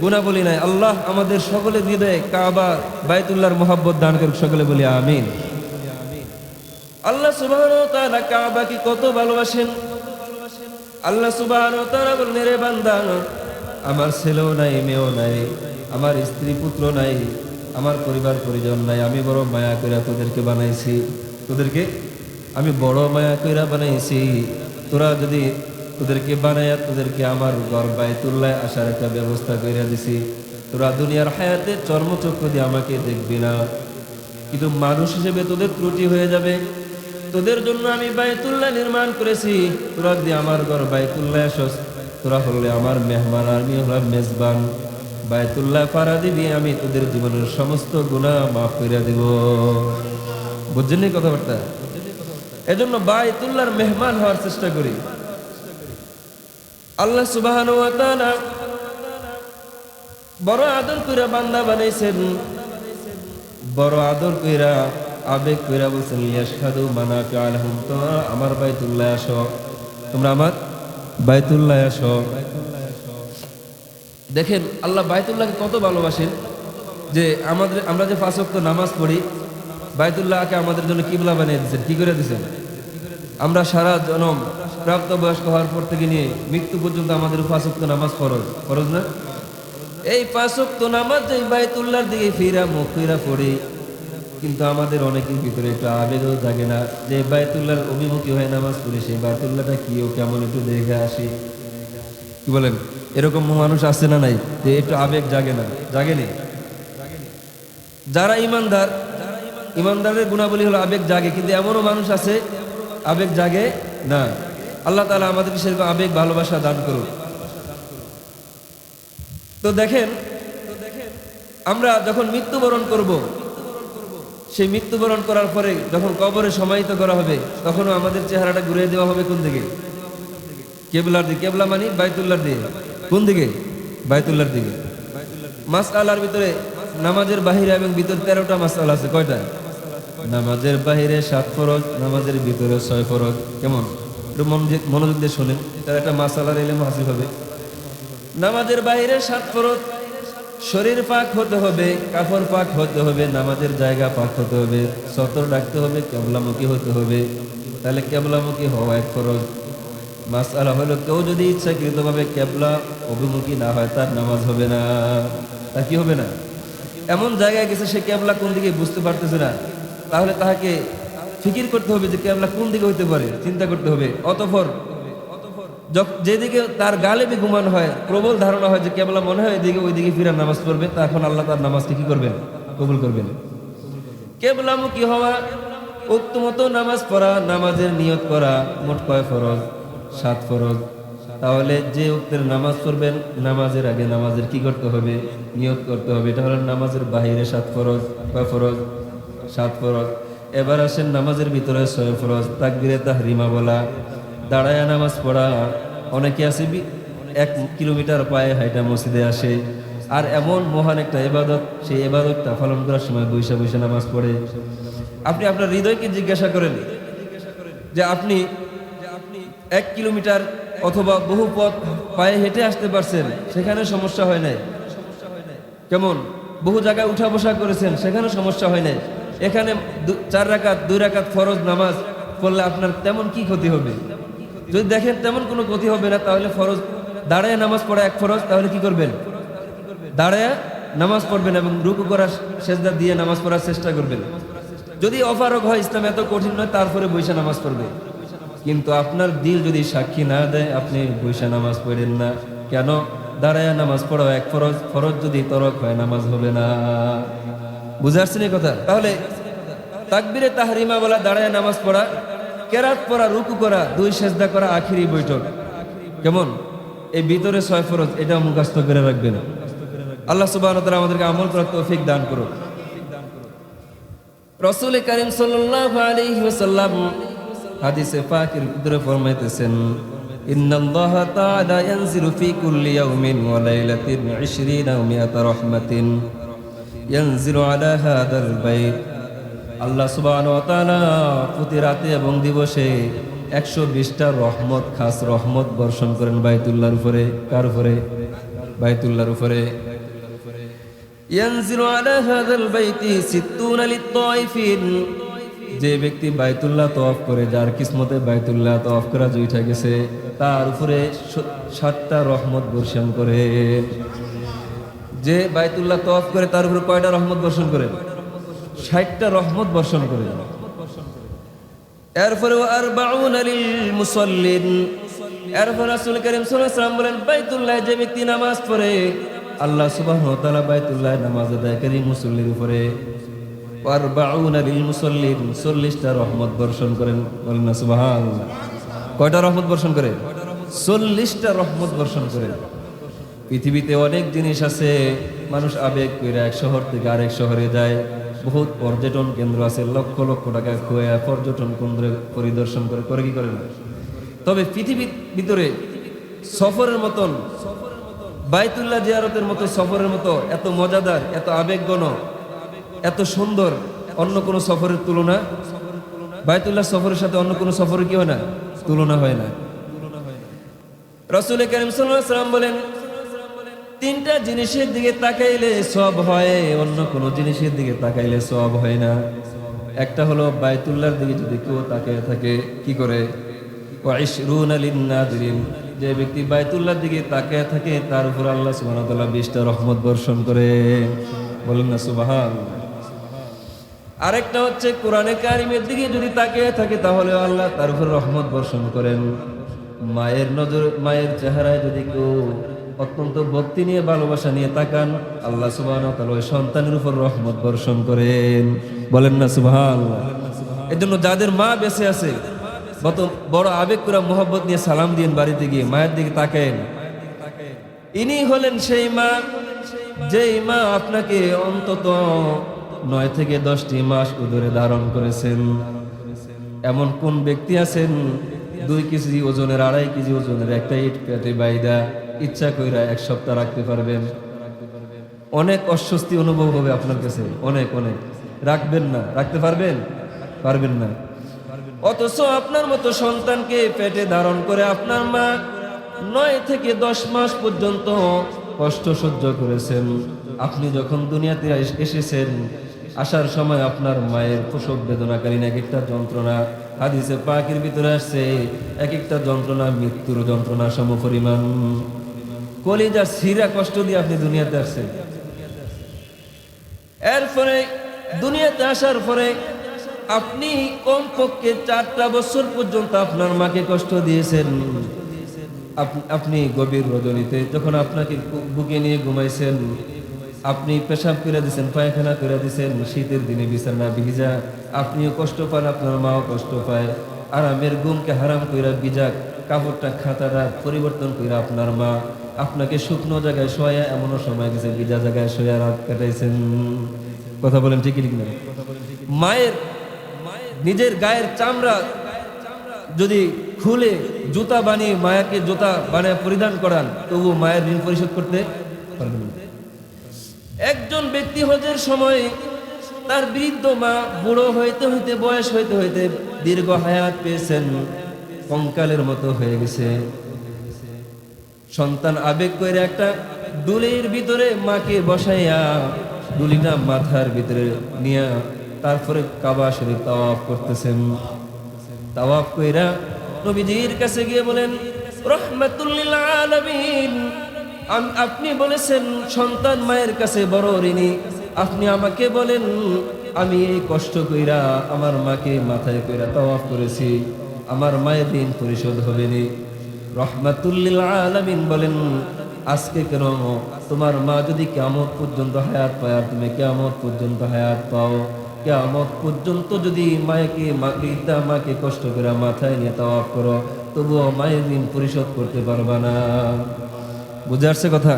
গুণাবলী নাই। আল্লাহ আমাদের সকলের হৃদয়ে কাবা বাইতুল্লাহর মহব্বত দান করুক। সকলে বলি আমিন। আল্লাহ সুবহানাহু ওয়া তাআলা কাবাকে কত ভালোবাসেন। আল্লাহ সুবহানাহু ওয়া তাআলা বলেন, রে বান্দা, আমার ছেলেও নাই, মেয়েও নাই, আমার স্ত্রী পুত্র নাই, আমার পরিবার পরিজন নাই, আমি বড় মায়া কইরা তোদেরকে বানাইছি। তোদেরকে আমি বড় মায়া কইরা বানাইছি। তোরা যদি তোদেরকে বানাইয়া তোদেরকে আমার ঘর বাইতুল্লাহ আসার একটা ব্যবস্থা কইরা দিছি। তোরা দুনিয়ার হায়াতে চর্মচক্ষু দিয়ে আমাকে দেখবি না, কিন্তু মানুষ হিসেবে তোদের ত্রুটি হয়ে যাবে। তোদের জন্য আমি বাইতুল্লাহ নির্মাণ করেছি, তোরা যদি আমার ঘর বাইতুল্লাহ আসস, তোরা হলে আমার মেহমান, আমি হলাম মেজবান। বাইতুল্লাহ পাড়া দিবি, আমি তোদের জীবনের সমস্ত গুনাহ মাফ করে দিব। বুঝছেন এই কথাবার্তা? এজন্য বাইতুল্লাহর মেহমান হওয়ার চেষ্টা করি। আল্লাহ সুবহানাহু ওয়া তাআলা বড় আদর কইরা বান্দা বানাইছেন, বড় আদর কইরা আবেগ কইরা বলছেন ইয়াশহাদু মানাফিআ লাহুম, তোমরা আমার বাইতুল্লাহ আসো, তোমরা আমার বাইতুল্লাহ আসো। দেখেন আল্লাহ বাইতুল্লাহকে কত ভালোবাসেন, যে আমরা যে 5 ওয়াক্ত নামাজ পড়ি, বাইতুল্লাহকে আমাদের জন্য কিবলা বানিয়ে দিয়েছেন। কি করে দিয়েছেন? আমরা সারা জনম প্রাপ্তবয়স্ক হওয়ার পর থেকে নিয়ে মৃত্যু পর্যন্ত আমাদের 5 ওয়াক্ত নামাজ ফরজ না? এই 5 ওয়াক্ত নামাজ যে বাইতুল্লাহর দিকে ফিরা মুখ ফিরা পড়ি, কিন্তু আমাদের অনেকের ভিতরে একটু আবেগও জাগে না যে বাইতুল্লাহর অভিমুখী হয়ে নামাজ পড়ি, সেই বাইতুল্লাহটা কি ও কেমন একটু দেখে আসি। কি বলেন? এরকম মানুষ আছে না নাই যে একটু আবেগ জাগে না? জাগেনি? যারা ইমানদার, ইমানদারের গুণাবলী হলো আবেগ জাগে, কিন্তু এমনও মানুষ আছে আবেগ জাগে না। আল্লাহ তাআলা আমাদেরকে সেরকম আবেগ ভালোবাসা দান করুন। তো দেখেন, আমরা যখন মৃত্যুবরণ করব, সেই মৃত্যুবরণ করার পরে যখন কবরে সমাহিত করা হবে, তখনও আমাদের চেহারাটা ঘুরিয়ে দেওয়া হবে কোন দিকে? কেবলার দিকে। কেবলা মানে বাইতুল্লাহর দিকে। কোন দিকে? বাইতুল্লাহর দিকে। মাসআলার ভিতরে নামাজের বাহিরে এবং ভিতরে 13টা মাসআলা আছে। কয়টা? নামাজের বাহিরে 7 ফরজ, নামাজের ভিতরে 6 ফরজ। কেমন? একটু মনোযোগ দিয়ে শোনেন, তার একটা মাসআলার ইলম হাসিল হবে। নামাজের বাহিরে 7 ফরজ, শরীর পাক হতে হবে, কাপড় পাক হতে হবে, নামাজের জায়গা পাক হতে হবে, সতর ডাকতে হবে, কেবলামুখী হতে হবে। তাহলে কেবলামুখী হওয়া 1 ফরজ। মাসআলা হলো কেউ যদি ইচ্ছাকৃতভাবে কেবলা অভিমুখী না হয়, তার নামাজ হবে না। তার কি হবে না? এমন জায়গায় গেছে সে কেবলা কোন দিকে বুঝতে পারতেছে না, তাহলে তাহাকে ফিকির করতে হবে যে কেবলা কোন দিকে হইতে পারে, চিন্তা করতে হবে। অতঃপর যেদিকে তার গালেবি গুমান হয়, প্রবল ধারণা হয় যে কেবলা মনে হয় এদিকে, ওই দিকে ফিরে নামাজ পড়বে, তখন আল্লাহ তার নামাজকে কি করবেন? কবুল করবেন। কেবলামুখী হওয়া, উক্ত মতো নামাজ পড়া, নামাজের নিয়ত করা। মোট কয় ফরজ? 7 ফরজ। তাহলে যে উক্তের নামাজ পড়বেন, নামাজের আগে নামাজের কি করতে হবে? নিয়ত করতে হবে। এটা হলো নামাজের বাহিরে 7 ফরজ। কয় ফরজ? 7 ফরজ। এবার আসেন নামাজের ভিতরে 6 ফরজ। তাকবীরে তাহরিমা বলা, দাঁড়ায় নামাজ পড়া। অনেকে আছে 1 কিলোমিটার পায়ে হাইটা মসজিদে আসে, আর এমন মহান একটা ইবাদত, সেই ইবাদতটা পালন করার সময় বৈশা বৈশা নামাজ পড়ে। আপনি আপনার হৃদয়কে জিজ্ঞাসা করেন যে আপনি 1 কিলোমিটার অথবা বহু পথ পায়ে হেঁটে আসতে পারছেন, সেখানে সমস্যা হয় নাই। কেমন? বহু জায়গায় উঠা বসা করেছেন, সেখানে সমস্যা হয় নাই। এখানে 4 রাকাত 2 রাকাত ফরজ নামাজ পড়লে আপনার তেমন কি ক্ষতি হবে? যদি দেখেন তেমন কোনো ক্ষতি হবে না, তাহলে ফরজ দাঁড়ায় নামাজ পড়া 1 ফরজ। তাহলে কি করবেন? দাঁড়ায় নামাজ পড়বেন এবং রুকু করার সেজদা দিয়ে নামাজ পড়ার চেষ্টা করবেন। যদি অপারগ হয়, ইসলাম এত কঠিন নয়, তারপরে বৈশা নামাজ পড়বে। কিন্তু আপনার দিল যদি সাক্ষী না দেয়, আপনি বৈশা নামাজ পড়েন না। কেন? দাঁড়ায় নামাজ পড়া 1 ফরজ, ফরজ যদি তরক হয় নামাজ হবে না। বুঝে আসছেন এই কথা? তাহলে তাকবীরে তাহরিমা বলা, দাঁড়ায় নামাজ পড়া, কেরাত পড়া, রুকু করা, 2 সেজদা করা, আখিরি বৈঠক। কেমন? এই ভিতরে 6 ফরজ, এটা মুখস্থ করে রাখবেন। আল্লাহ সুবহানাহু ওয়া তাআলা আমাদেরকে আমল করার তৌফিক দান করুন। রাসূল কারীম সাল্লাল্লাহু আলাইহি ওয়াসাল্লাম হাদিসে পাকের ভিতরে ফরমাইতেছেন, ইন্নাল্লাহা তাআলা ইয়ানজিলু ফি কুল্লি ইয়াউমিন ওয়া লাইলাতিন 20 ওয়া 100 রাহমাতিন ইয়ানজিলু আলা হাদাল বাইত। আল্লাহ সুবহানাহু ওয়া তাআলা প্রতি রাতে এবং দিবসে 120টা রহমত, খাস রহমত বর্ষণ করেন বাইতুল্লাহর উপরে। কার উপরে? বাইতুল্লাহর উপরে। ইয়ানজিলু আলা হাদাল বাইতি 60 লিত-তাইফিন। যে ব্যক্তি বাইতুল্লাহ তওয়াফ করে, যার কিসমতে বাইতুল্লাহ তওয়াফ করা জুইঠা গেছে, তার উপরে 60টা রহমত বর্ষণ করে। যে বাইতুল্লাহ তওয়াফ করে, তার উপরে কয়টা রহমত বর্ষণ করে? 60টা রহমত বর্ষণ করে। এরপরে আরবাউনা লিল মুসাল্লিন। এরপর রাসূল কারীম সাল্লাল্লাহু আলাইহি ওয়াসাল্লাম বলেন, বাইতুল্লাহ যে ব্যক্তি নামাজ পড়ে, আল্লাহ সুবহানাহু ওয়া তাআলা বাইতুল্লাহ নামাজ আদায়কারী মুসল্লির উপরে ওয়ারবাউনা লিল মুসাল্লিন, 40টা রহমত বর্ষণ করেন। বলেন না সুবহানাল্লাহ। কয়টা রহমত বর্ষণ করে? 40টা রহমত বর্ষণ করে। পৃথিবীতে অনেক জিনিস আছে, মানুষ আবেগ করে এক শহর থেকে আরেক শহরে যায়। বহুত পর্যটন কেন্দ্র আছে, লক্ষ লক্ষ টাকা খোয়া পর্যটন কেন্দ্র পরিদর্শন করে কি করে না। তবে পৃথিবীর ভিতরে সফরের মতন, বাইতুল্লাহ জিয়ারতের মতো সফরের মতো এত মজাদার, এত আবেগঘন, এত সুন্দর অন্য কোন সফরের তুলনা, বাইতুল্লাহ সফরের সাথে অন্য কোন সফরের কি হয় না, তুলনা হয় না। রাসূল কারীম সাল্লাল্লাহু আলাইহি ওয়াসাল্লাম বলেন, 3টা জিনিসের দিকে তাকাইলে সওয়াব হয়, অন্য কোন জিনিসের দিকে তাকাইলে সওয়াব হয় না। একটা হলো বাইতুল্লাহর দিকে যদি কেউ তাকিয়ে থাকে কি করে, ওয়া ইশরুনা লিন-নাযিরিন, যে ব্যক্তি বাইতুল্লাহর দিকে তাকিয়ে থাকে তার উপর আল্লাহ সুবহানাহু ওয়া তাআলা 20টা রহমত বর্ষণ করে। বলেন না সুবহানাল্লাহ। আরেকটা হচ্ছে কোরআনে কারিমের দিকে যদি তাকিয়ে থাকে তাহলে আল্লাহ তার উপর রহমত বর্ষণ করেন। মায়ের নজর, মায়ের চেহারায় যদি কেউ অত্যন্ত ভক্তি নিয়ে ভালোবাসা নিয়ে তাকান, আল্লাহ সুবহানাহু ওয়া তাআলা ওই সন্তানের উপর রহমত বর্ষণ করেন। বলেন না সুবহানাল্লাহ। এজন্য যাদের মা বেঁচে আছে বড় আবেগ করে মোহব্বত নিয়ে সালাম দিন, বাড়িতে গিয়ে মায়ের দিকে তাকায়েন। ইনি হলেন সেই মা, যেই মা আপনাকে অন্তত 9 থেকে 10টি মাস উদরে ধারণ করেছেন। এমন কোন ব্যক্তি আছেন 2 কেজি ওজনের, 2.5 কেজি ওজনের একটা ইট পেটে বাইদা ইচ্ছা কইরা 1 সপ্তাহ রাখতে পারবেন? অনেক অস্বস্তি অনুভব হবে আপনার কাছে, অনেক অনেক। রাখবেন না, রাখতে পারবেন? পারবেন না। অথচ আপনার মতো সন্তানকে পেটে ধারণ করে আপনার মা 9 থেকে 10 মাস পর্যন্ত কষ্ট সহ্য করেছেন। আপনি যখন দুনিয়াতে এসেছেন, আসার সময় আপনার মায়ের প্রসব বেদনাকালীন এক একটা যন্ত্রণা, হাদিসে পাকের ভিতরে আসছে, এক একটা যন্ত্রণা মৃত্যুর যন্ত্রণা সমপরিমাণ। কলিজা ছিঁড়া কষ্ট দিয়ে আপনি দুনিয়াতে আসছেন। এরপরে দুনিয়াতে আসার পরে আপনি কমপক্ষে 4টা বছর পর্যন্ত আপনার মাকে কষ্ট দিয়েছেন। আপনি গভীর রজনীতে যখন আপনাকে বুকে নিয়ে ঘুমাইছেন, আপনি পেশাব করে দিয়েছেন, পায়খানা করে দিয়েছেন, শীতের দিনে বিছানা ভিজা, আপনিও কষ্ট পান, আপনার মাও কষ্ট পায়। আরামের ঘুমকে হারাম কইরা ভিজা কাপড়টা, খাতাটা পরিবর্তন কইরা আপনার মা আপনাকে শুকনো জায়গায় শোয়া, এমনও সময় গেছে ভিজা জায়গায় শোয়া রাত কাটাইছেন। কথা বলেন ঠিক না? মায়ের নিজের গায়ের চামড়া যদি খুলে জুতা বানিয়ে মায়াকে জুতা বানিয়ে পরিধান করান, তবু মায়ের ঋণ পরিশোধ করতে পারবেন না। একজন ব্যক্তি হজের সময় তার বৃদ্ধ মা বুড়ো হইতে হইতে, বয়স হইতে হইতে দীর্ঘ হায়াত পেয়েছেন, কঙ্কালের মতো হয়ে গেছে। সন্তান আবেগ করে একটা ডুলির ভিতরে মাকে বসাইয়া, ডুলিটা মাথার ভিতরে নিয়ে তারপরে কাবা শরীফ তাওয়াফ করতেছেন। তাওয়াফ কইরা নবীজির কাছে গিয়ে বলেন, রাহমাতুল লিল আলামিন, আপনি বলেছেন সন্তান মায়ের কাছে বড় ঋণী, আপনি আমাকে বলেন আমি এই কষ্ট কইরা আমার মাকে মাথায় কইরা তাওয়াফ করেছি, আমার মায়ের ঋণ পরিশোধ হবে নি? রাহমাতুল লিল আলামিন বলেন, আজকে কেন তোমার মা যদি কিয়ামত পর্যন্ত হায়াত পায়, আর তুমি কিয়ামত পর্যন্ত হায়াত পাও, কিয়ামত পর্যন্ত যদি মাকে কষ্ট করে মাথায় নিয়ে তাওয়াফ করো, তবুও মায়ের ঋণ পরিশোধ করতে পারবা না। বুঝে আসছে কথা?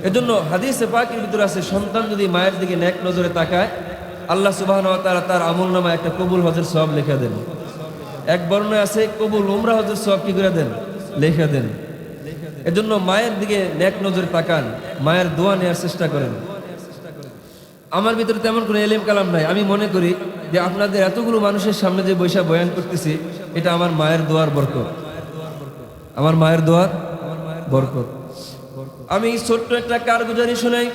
এজন্য হাদিসে পাকের ভিতরে আছে, সন্তান যদি মায়ের দিকে নেক নজরে তাকায়, আল্লাহ সুবহানাহু ওয়া তাআলা তার আমলনামায় একটা কবুল হজের সওয়াব লিখে দেন। এক বর্ণনায় আছে কবুল উমরা হজের সওয়াব কি করে দেন? লিখে দেন। এজন্য মায়ের দিকে নেক নজরে তাকান, মায়ের দোয়া নেওয়ার চেষ্টা করেন। আমার ভিতরে তেমন কোনো এলেম কালাম নাই, আমি মনে করি যে আপনাদের এতগুলো মানুষের সামনে যে বৈশা বয়ান করতেছি, এটা আমার মায়ের দোয়ার বরকত, আমার মায়ের দোয়ার বরকত। আমি ছোট্ট একটা কারগুজারি শোনাই।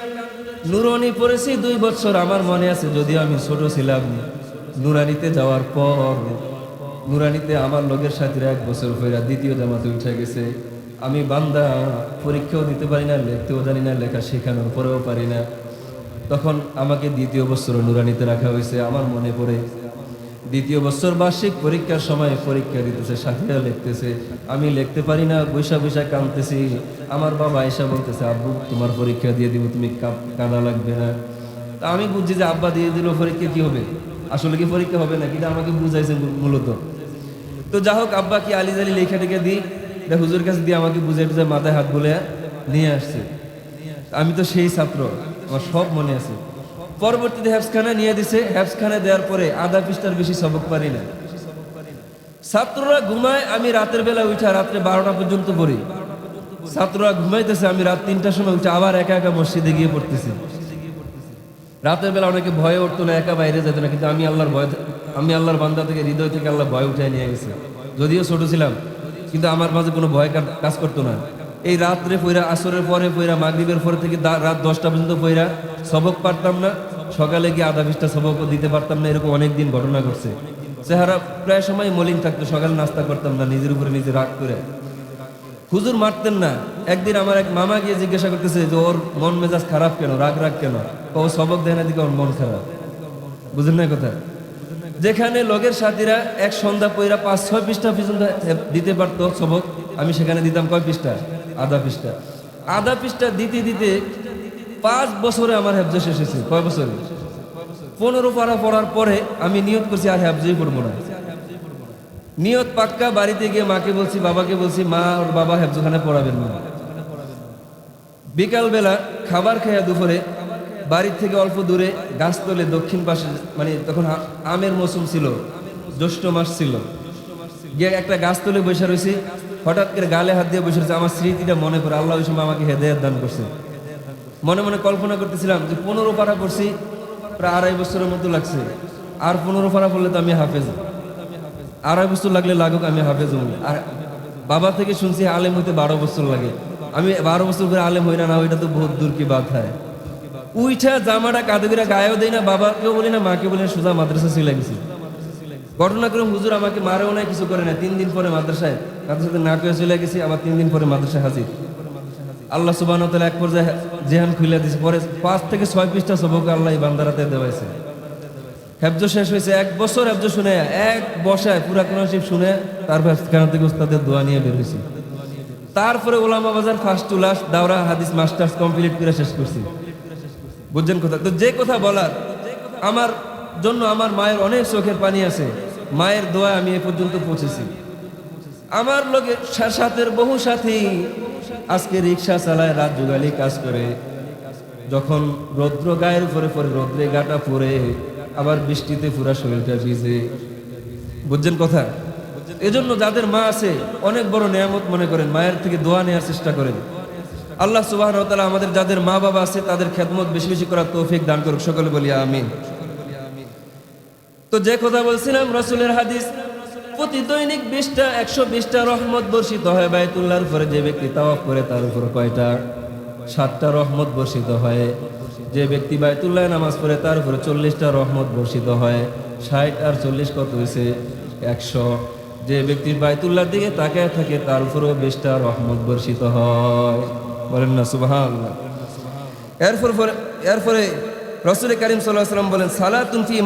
নুরানি পড়েছি 2 বছর, আমার মনে আছে, যদিও আমি ছোট ছিলাম। নুরানিতে যাওয়ার পর, নুরানিতে আমার লোকের সাথে 1 বছর হইয়া 2য় জামাতে উঠে গেছে। আমি বান্দা, পরীক্ষাও দিতে পারি না, লিখতেও জানি না, লেখা শেখানোর পরেও পারি না। তখন আমাকে 2য় বছর নুরানিতে রাখা হয়েছে। আমার মনে পড়ে 2য় বছর বার্ষিক পরীক্ষার সময় পরীক্ষা দিতেছে, সাথীরা লিখতেছে, আমি লিখতে পারি না, বৈশা বৈশা কাঁদতেছি। আমার বাবা এসে বলতেছে, আব্বু তোমার পরীক্ষা দিয়ে দিব, তুমি কাঁদা লাগবে না। তা আমি বুঝছি যে আব্বা দিয়ে দিল, পরীক্ষা কি হবে, আসলে কি পরীক্ষা হবে না, কিন্তু আমাকে বুঝাইছে মূলত। তো যা হোক, আব্বা কি আলি জালি লেখা টেখে দিই, হুজুর কাছে দিয়ে আমাকে বুঝে টুঝে মাথায় হাত বলে নিয়ে আসছে। আমি তো সেই ছাত্র, আমার সব মনে আছে। পরবর্তীতে হেফজখানা নিয়ে দিছে। হেফজখানা দেওয়ার পরে আধা পৃষ্ঠার বেশি সবক পারি না। ছাত্ররা ঘুমায়, আমি রাতের বেলা উঠা রাত্রে 12টা পর্যন্ত পড়ি। ছাত্ররা ঘুমাইতেছে, আমি রাত 3টার সময় উঠে আবার একা একা মসজিদে গিয়ে পড়তেছি। রাতের বেলা অনেকে ভয়ে উঠতো না, একা বাইরে যেত না, কিন্তু আমি আল্লাহর বান্দা থেকে, হৃদয় থেকে আল্লাহ ভয় উঠায় নিয়ে গেছে। যদিও ছোট ছিলাম, কিন্তু আমার মাঝে কোনো ভয় কাজ করতো না। এই রাত্রে পইরা, আসরের পরে পইরা, মাগরিবের পরে থেকে রাত 10টা পর্যন্ত পইরা সবক পারতাম না। সকালে গিয়ে আধা পৃষ্ঠা সবকও দিতে পারতাম না। এরকম অনেক দিন ঘটনা ঘটছে। চেহারা প্রায় সময় মলিন থাকতো, সকালে নাস্তা করতাম না, নিজের উপরে নিজে রাগ করে। হুজুর মারতেন না। একদিন আমার এক মামা গিয়ে জিজ্ঞাসা করতেছে যে ওর মন মেজাজ খারাপ কেন, রাগ কেন? ও সবক দেয় না দিকে ওর মন খারাপ। বুঝলেন না কথা? যেখানে লগের সাথীরা এক সন্ধ্যা পইরা 5-6 পৃষ্ঠা পর্যন্ত দিতে পারতো সবক, আমি সেখানে দিতাম কয় পৃষ্ঠা? আধা পৃষ্ঠা। আধা পৃষ্ঠা দিতে দিতে 5 বছরে আমার হেফজ শেষ হয়েছে। কয় বছরে? 15 পারা পড়ার পরে আমি নিয়ত করছি আর হেফজই পড়বো না। নিয়ত পাক্কা। বাড়িতে গিয়ে মাকে বলছি, বাবাকে বলছি, মা ওর বাবা হেফজখানে পড়াবেন না। বিকাল বেলা খাবার খাইয়া দুপুরে বাড়ির থেকে অল্প দূরে গাছতলে দক্ষিণ পাশে, মানে তখন আমের মৌসুম ছিল, জ্যৈষ্ঠ মাস ছিল, গিয়ে একটা গাছতলে বসে রয়েছি। হঠাৎ করে গালে হাত দিয়ে বসে রয়েছে। আমার স্মৃতিটা মনে করে, আল্লাহ ওই সময় আমাকে হেদায়েত দান করছে। মনে মনে কল্পনা করতেছিলাম যে 15 পারা পড়ছি, প্রায় 2.5 বছরের মতো লাগছে। আর 15 পারা পড়লে তো আমি হাফেজ। 2.5 বছর লাগলে লাগুক, আমি হাফেজ হই। আর বাবা থেকে শুনছি আলেম হইতে 12 বছর লাগে। আমি 12 বছর করে আলেম হই না, ওইটা তো বহুত দূর কি বাত হয়। উইঠা জামাটা কাঁধে করে গায়েও দেয় না, বাবাকেও বলি না, মাকে বলি না, সোজা মাদ্রাসা চলে গেছি। ঘটনাক্রমে হুজুর আমাকে মারেও নাই, কিছু করে না। 3 দিন পরে মাদ্রাসায় না করে চলে গেছি। আবার 3 দিন পরে মাদ্রাসায় হাজির। আল্লাহ সুবহানাহু ওয়া তাআলা এক পর্যায়ে জেহান খুলে দিয়েছে। পরে 5 থেকে 6 পৃষ্ঠা সবক আল্লাহ এই বান্দারাতে দেওয়াইছে। হেফজ শেষ হয়েছে। 1 বছর হেফজ শুনে, এক বসায় পুরা কোরআন শরীফ শুনে, তারপর হেফজখানা থেকে উস্তাদের দোয়া নিয়ে বের হয়েছি। তারপরে ওলামা বাজার ফার্স্ট টু লাস্ট দাওরা হাদিস মাস্টার্স কমপ্লিট করে শেষ করছি। বুঝছেন কথা? তো যে কথা বলার, আমার জন্য আমার মায়ের অনেক চোখের পানি আছে। মায়ের দোয়া আমি এ পর্যন্ত পৌঁছেছি। আমার লোকে সাথের বহু সাথী আজকে রিক্সা চালায়, রাত জোগালি কাজ করে। যখন রৌদ্র গায়ের উপরে পরে, রৌদ্রে গাটা পরে, আবার বৃষ্টিতে পুরা শরীরটা ভিজে। বুঝছেন কথা? এজন্য যাদের মা আছে অনেক বড় নেয়ামত মনে করেন, মায়ের থেকে দোয়া নেওয়ার চেষ্টা করেন। আল্লাহ সুবহানাহু ওয়া তাআলা আমাদের যাদের মা বাবা আছে তাদের খেদমত বেশি বেশি করার তৌফিক দান করুক। সকলে বলি আমিন। তো যে কথা বলছিলাম, রাসূলের হাদিস, প্রতি দৈনিক 20টা 120টা রহমত বর্ষিত হয় বাইতুল্লাহর উপরে। যে ব্যক্তি তাওয়াফ করে তার উপর কয়টা? 7টা রহমত বর্ষিত হয়। যে ব্যক্তি বাইতুল্লাহে নামাজ পড়ে তার উপরে 40টা রহমত বর্ষিত হয়। 60 আর 40 কত হয়েছে? 100। যে ব্যক্তি বাইতুল্লাহর দিকে তাকায় থাকে তার উপরেও 20টা রহমত বর্ষিত হয়। বলেন না সুবহানাল্লাহ। এরপরে রাসূল কারীম সাল্লাল্লাহু আলাইহি ওয়াসাল্লাম বলেন, সালাতুন ফি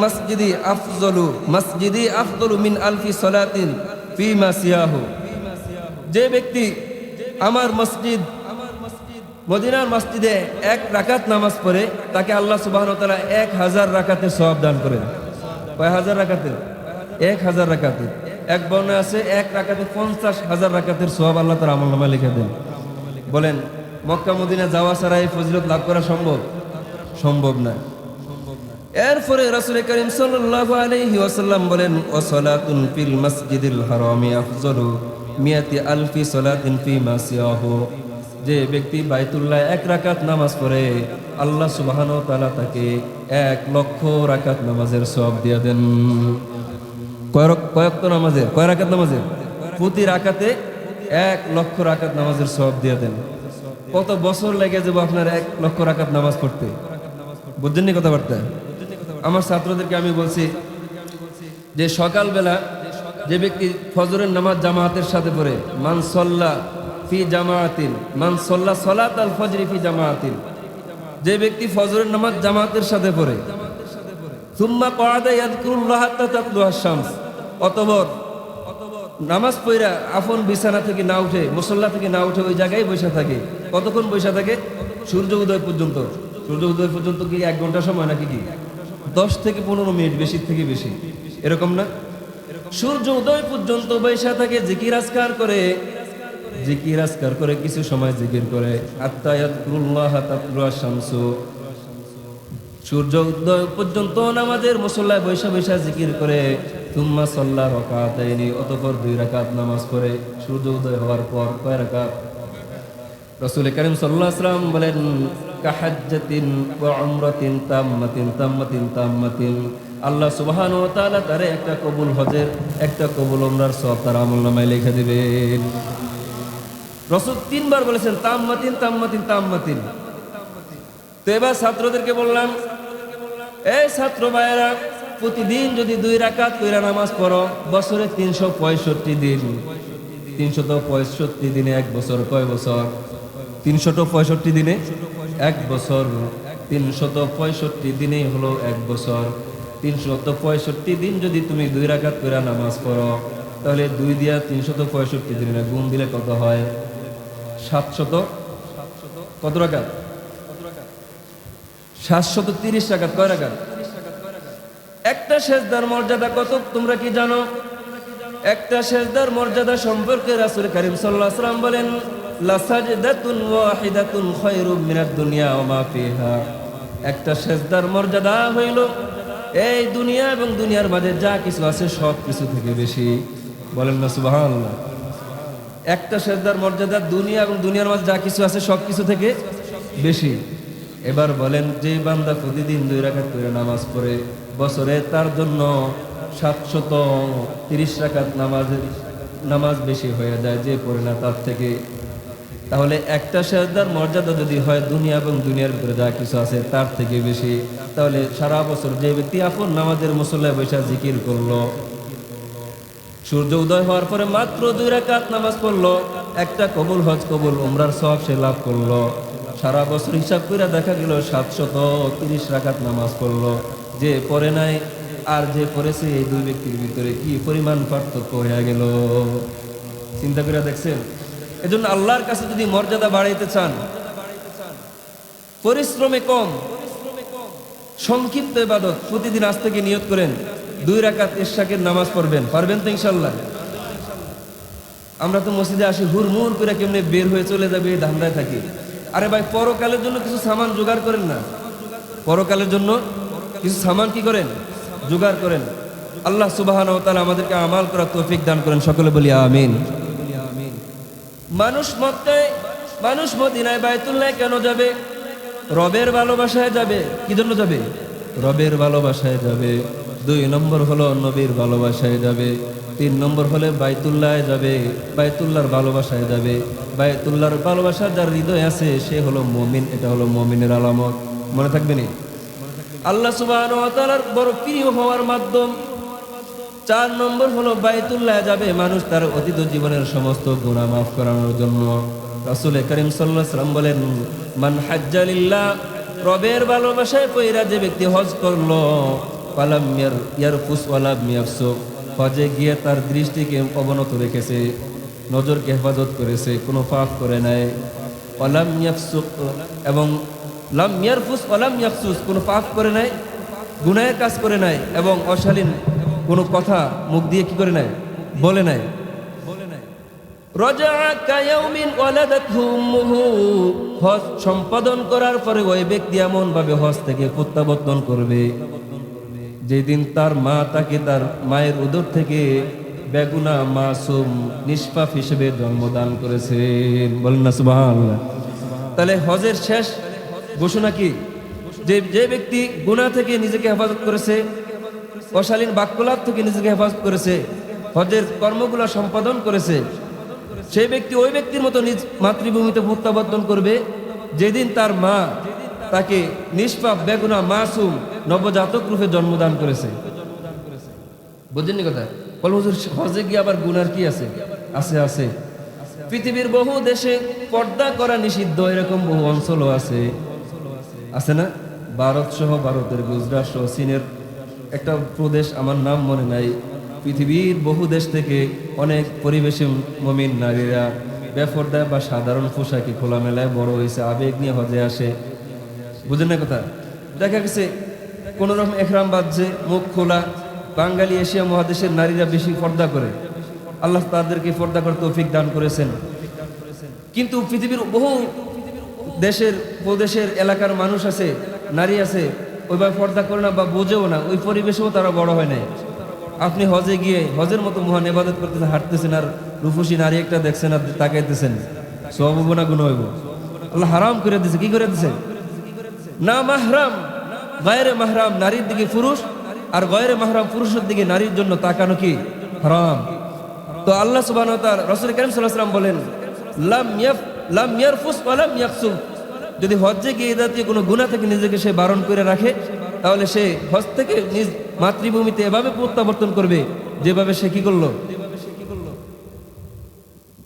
মাসজিদি আফদলু মিন আলফি সালাতিন ফি মা সিয়াহু। যে ব্যক্তি আমার মসজিদ মদিনার মসজিদে 1 রাকাত নামাজ পড়ে, তাকে আল্লাহ সুবহানাহু ওয়া তাআলা 1000 রাকাতের সওয়াব দান করেন। কয় হাজার রাকাতের? 1000 রাকাতের। এক বর্ণনা আছে 1 রাকাতে 50,000 রাকাতের সওয়াব আল্লাহ তাআলা আমলনামায় লিখে দেন। বলেন, মক্কা মদিনা যাওয়া ছাড়া এই ফজিলত লাভ করা সম্ভব না। এরপরে রাসূল কারীম সাল্লাল্লাহু আলাইহি ওয়াসাল্লাম বলেন, ওয়াসালাতুন ফিল মাসজিদিল হারামি আফজালু মিয়াতি আলফি সালাতিন ফি মা সিয়াহু। যে ব্যক্তি বাইতুল্লাহ 1 রাকাত নামাজ পড়ে, আল্লাহ সুবহানাহু ওয়া তাআলা তাকে 1 লক্ষ রাকাত নামাজের সওয়াব দিয়ে দেন। কয়েকটা নামাজের, কয় রাকাত নামাজের? প্রতি রাকাতে 1 লক্ষ রাকাত নামাজের সওয়াব দিয়ে দেন। কত বছর লেগে যাবে আপনার 1 লক্ষ রাকাত নামাজ পড়তে? বুঝছেন নি কথাবার্তা? আমার ছাত্রদেরকে আমি বলছি যে সকালবেলা যে ব্যক্তি ফজরের নামাজ জামাতের সাথে পড়ে, মান সাল্লা ফি জামাআতিন, মান সাল্লা সালাতাল ফজরি ফি জামাআতিন, যে ব্যক্তি ফজরের নামাজ জামাতের সাথে পড়ে, সুম্মা ক্বাদা ইয়াযকুরুল্লাহ হাত্তা তাতলুআশ শামস, অতঃপর নামাজ পড়া আপন বিছানা থেকে না উঠে, মুসল্লা থেকে না উঠে ওই জায়গায় বসে থাকে। কতক্ষণ বসে থাকে? সূর্য উদয় পর্যন্ত। সূর্য উদয় পর্যন্ত কি 1 ঘন্টা সময় নাকি কি 10 থেকে 15 মিনিট, বেশি থেকে বেশি, এরকম না? সূর্য উদয় পর্যন্ত বৈশা থাকে জিকির আজকার করে, জিকির আজকার করে, কিছু সময় জিকির করে, হাত্তা ইয়াযকুরুল্লাহ তাতলুআ শামসু। সূর্য উদয় পর্যন্ত নামাজের মুসল্লায় বৈশা বৈশা জিকির করে, তুম্মা সাল্লা রাকাতাইনি, অতঃপর 2 রাকাত নামাজ পড়ে। সূর্য উদয় হওয়ার পর কয় রাকাত? রাসূল কারীম সাল্লাল্লাহু আলাইহি ওয়াসাল্লাম বলেন, কাহাজ্জাতিন ওয়া উমরাতিন তাম্মাতিন তাম্মাতিন তাম্মাতিন। আল্লাহ সুবহানাহু ওয়া তাআলা তারে একটা কবুল হজের, একটা কবুল উমরার সওয়াব তার আমলনামায় লিখে দিবেন। রাসূল 3 বার বলেছেন তাম্মাতিন তাম্মাতিন তাম্মাতিন। তো এবার ছাত্রদেরকে বললাম, এই ছাত্র ভাইয়েরা, প্রতিদিন যদি 2 রাকাত কইরা নামাজ পড়ো, বছরে 365 দিন, 365 দিনে 1 বছর, কয় বছর? 365 দিনে 1 বছর, 365 দিনেই হলো 1 বছর। 365 দিন যদি তুমি 2 রাকাত কইরা নামাজ পড়ো, তাহলে 2 দিয়া 365 দিনে গুণ দিলে কত হয়? 700, কত রাকাত? 730 রাকাত। কয় রাকাত? একটা সেজদার মর্যাদা কত তোমরা কি জানো? একটা সেজদার মর্যাদা সম্পর্কে রাসূল কারীম সাল্লাল্লাহু আলাইহি ওয়াসাল্লাম বলেন, লাসাজদাতুন ওয়াহিদাতুন খায়রুম মিনাদ দুনিয়া ওয়া মা ফিহা। একটা সেজদার মর্যাদা হইল এই দুনিয়া এবং দুনিয়ার মাঝে যা কিছু আছে সব কিছু থেকে বেশি। বলেন না সুবহানাল্লাহ। একটা সেজদার মর্যাদা দুনিয়া এবং দুনিয়ার মাঝে যা কিছু আছে সব কিছু থেকে বেশি। এবার বলেন, যে বান্দা প্রতিদিন 2 রাকাত করে নামাজ পড়ে, বছরে তার জন্য 730 রাকাত নামাজ বেশি হয়ে যায় যে পড়ে না তার থেকে। তাহলে একটা সেজদার মর্যাদা যদি হয় দুনিয়া এবং দুনিয়ার ভিতরে যা কিছু আছে তার থেকে বেশি, তাহলে সারা বছর যে ব্যক্তি আপন নামাজের মুসল্লায় বসে জিকির করলো, সূর্য উদয় হওয়ার পরে মাত্র 2 রাকাত নামাজ পড়লো, একটা কবুল হজ কবুল উমরার সওয়াব সে লাভ করলো। সারা বছর হিসাব করে দেখা গেল 730 রাকাত নামাজ পড়লো। যে পড়ে নাই আর যে পড়েছে, এই 2 ব্যক্তির ভিতরে কি পরিমাণ পার্থক্য হয়ে গেল, চিন্তা করে দেখছেন? এজন্য আল্লাহর কাছে যদি মর্যাদা বাড়াইতে চান, পরিশ্রমে কম, সংক্ষিপ্ত ইবাদত, প্রতিদিন আজ থেকে নিয়ত করেন 2 রাকাত ইশরাকের নামাজ পড়বেন। পারবেন তো ইনশাআল্লাহ? আমরা তো মসজিদে আসি হুড়মুড় করে কেমনে বের হয়ে চলে যাবে এই ধান্দায় থাকি। আরে ভাই, পরকালের জন্য কিছু সামান জোগাড় করেন না। পরকালের জন্য কিছু সামান কি করেন? জোগাড় করেন। আল্লাহ সুবহানাহু ওয়া তাআলা আমাদেরকে আমাল করার তৌফিক দান করেন, সকলে বলি আমিন। মানুষ মদিনায় বাইতুল্লাহ কেন যাবে? রবের ভালোবাসায় যাবে। কি জন্য যাবে? রবের ভালোবাসায় যাবে। 2 নম্বর হলো নবীর ভালোবাসায় যাবে। 3 নম্বর হলে বাইতুল্লাহ যাবে, বাইতুল্লাহর ভালোবাসায় যাবে। বাইতুল্লাহর ভালোবাসা যার হৃদয় আছে সে হলো মুমিন। এটা হলো মুমিনের আলামত, মনে থাকবে নি? আল্লাহ সুবহানাহু ওয়া তাআলার বড় প্রিয় হওয়ার মাধ্যম। 4 নম্বর হলো বাইতুল্লাহ যাবে মানুষ তার অতীত জীবনের সমস্ত গুনাহ মাফ করানোর জন্য। রাসূল কারীম সাল্লাল্লাহু আলাইহি ওয়াসাল্লাম বলেন, মান হাজ্জা লিল্লাহ, রবের ভালোবাসায় পয়রা যে ব্যক্তি হজ করলো, ফালাম ইয়ারফুস ওয়ালাম ইয়াফসুক, হজে গিয়ে তার দৃষ্টিকে অবনত রেখেছে, নজরকে হেফাজত করেছে, কোনো পাপ করে নাই। ওয়ালাম ইয়াফসুক, এবং লাম ইয়ারফুস ওয়ালাম ইয়াফসুস, কোনো পাপ করে নাই, গুনাহের কাজ করে নাই, এবং অশালীন কোনো কথা মুখ দিয়ে কি করে নাই? বলে নাই। রাজা কায়াউমিন ওয়ালাদাতহু উম্মুহু, হজ সম্পাদন করার পরে ওই ব্যক্তি এমন ভাবে হজ থেকে প্রত্যাবর্তন করবে যেদিন তার মা তাকে তার মায়ের উদর থেকে বেগুনা মাসুম নিষ্পাপ হিসেবে জন্মদান করেছেন। বলেন না সুবহানাল্লাহ। তাহলে হজের শেষ ঘোষণা কি? যে ব্যক্তি গুনাহ থেকে নিজেকে হেফাজত করেছে, অশালীন বাক্যলাপ থেকে নিজেকে হেফাজত করেছে, হজের কর্মগুলো সম্পাদন করেছে, সেই ব্যক্তি ওই ব্যক্তির মতো নিজ মাতৃভূমিতে প্রত্যাবর্তন করবে যেদিন তার মা তাকে নিষ্পাপ বেগুনা মাসুম নবজাতক রূপে জন্মদান করেছে। বুঝছেন কথা? বল হুজুর, হজে গিয়ে আবার গুনার কি আছে? আছে। পৃথিবীর বহু দেশে পর্দা করা নিষিদ্ধ, এরকম বহু অঞ্চলও আছে না? ভারত সহ, ভারতের গুজরাট সহ, চীনের একটা প্রদেশ, আমার নাম মনে নাই, পৃথিবীর বহু দেশ থেকে অনেক পরিবেশে মুমিন নারীরা বেপরদা বা সাধারণ পোশাকে খোলামেলায় বড় হয়েছে, আবেগ নিয়ে হজে আসে। বুঝেন না কথা? দেখা গেছে কোন রকম এহরাম বাঁধছে, মুখ খোলা। বাঙালি এশিয়া মহাদেশের নারীরা বেশি পর্দা করে, আল্লাহ তাদেরকে পর্দা করার তৌফিক দান করেছেন। কিন্তু পৃথিবীর বহু দেশের প্রদেশের এলাকার মানুষ আছে, নারী আছে, ওইভাবে পর্দা করে না বা বোঝেও না, ওই পরিবেশেও তারা বড় হয় নাই। আপনি হজে গিয়ে হজের মতো মহান ইবাদত করতেছেন, হাঁটতেছেন, আর রূপসী নারী একটা দেখছেন আর তাকাইতেছেন, সওয়াব হইব না গুনাহ হইব? আল্লাহ হারাম করে দিয়েছে। কি করে দিয়েছে? না মাহরাম, গায়রে মাহরাম নারীর দিকে পুরুষ, আর গায়রে মাহরাম পুরুষের দিকে নারীর জন্য তাকানো কি হারাম। তো আল্লাহ সুবহানাহু ওয়া তাআলা, রাসূল কারীম সাল্লাল্লাহু আলাইহি ওয়াসাল্লাম বলেন, লাম ইয়ারফুস ওয়া লাম ইয়াফসুক, যদি হজ্জে গিয়ে এই জাতীয় কোনো গুনাহ থেকে নিজেকে সে বারণ করে রাখে, তাহলে সে হজ থেকে নিজ মাতৃভূমিতে এভাবে প্রত্যাবর্তন করবে যেভাবে সে কি করলো,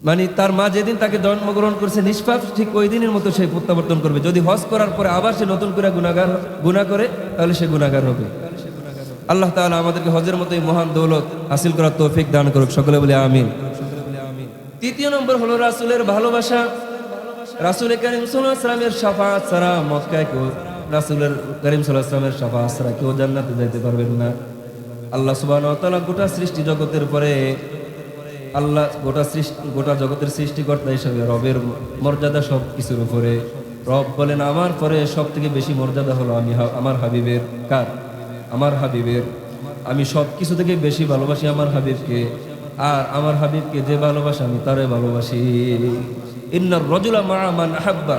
মানে তার মা যেদিন তাকে জন্মগ্রহণ করেছে নিষ্পাপ, ঠিক ওই দিনের মতো সে প্রত্যাবর্তন করবে। যদি হজ করার পরে আবার সে নতুন করে গুনাহ করে, তাহলে সে গুনাহগার হবে। আল্লাহ তাআলা আমাদেরকে হজের মতো এই মহান দৌলত হাসিল করার তৌফিক দান করুক, সকলে বলি আমিন। তৃতীয় নম্বর হলো রাসূলের ভালোবাসা। রাসূল কারীম সাল্লাল্লাহু আলাইহি ওয়াসাল্লামের শাফাআত ছাড়া মক্কায় কেউ, রাসূলের কারীম সাল্লাল্লাহু আলাইহি ওয়াসাল্লামের শাফাআত ছাড়া কেউ জান্নাতে যাইতে পারবেন না। আল্লাহ সুবহানাহু ওয়া তাআলা গোটা সৃষ্টি জগতের পরে, আল্লাহ গোটা জগতের সৃষ্টিকর্তা হিসেবে রবের মর্যাদা সব কিছুর উপরে। রব বলেন, আমার পরে সব থেকে বেশি মর্যাদা হলো আমি আমার হাবিবের। কার? আমার হাবিবের। আমি সব কিছু থেকে বেশি ভালোবাসি আমার হাবিবকে, আর আমার হাবিবকে যে ভালোবাসে আমি তারে ভালোবাসি। ইন্নার রাজুলা মা'a মান আহাব্বা,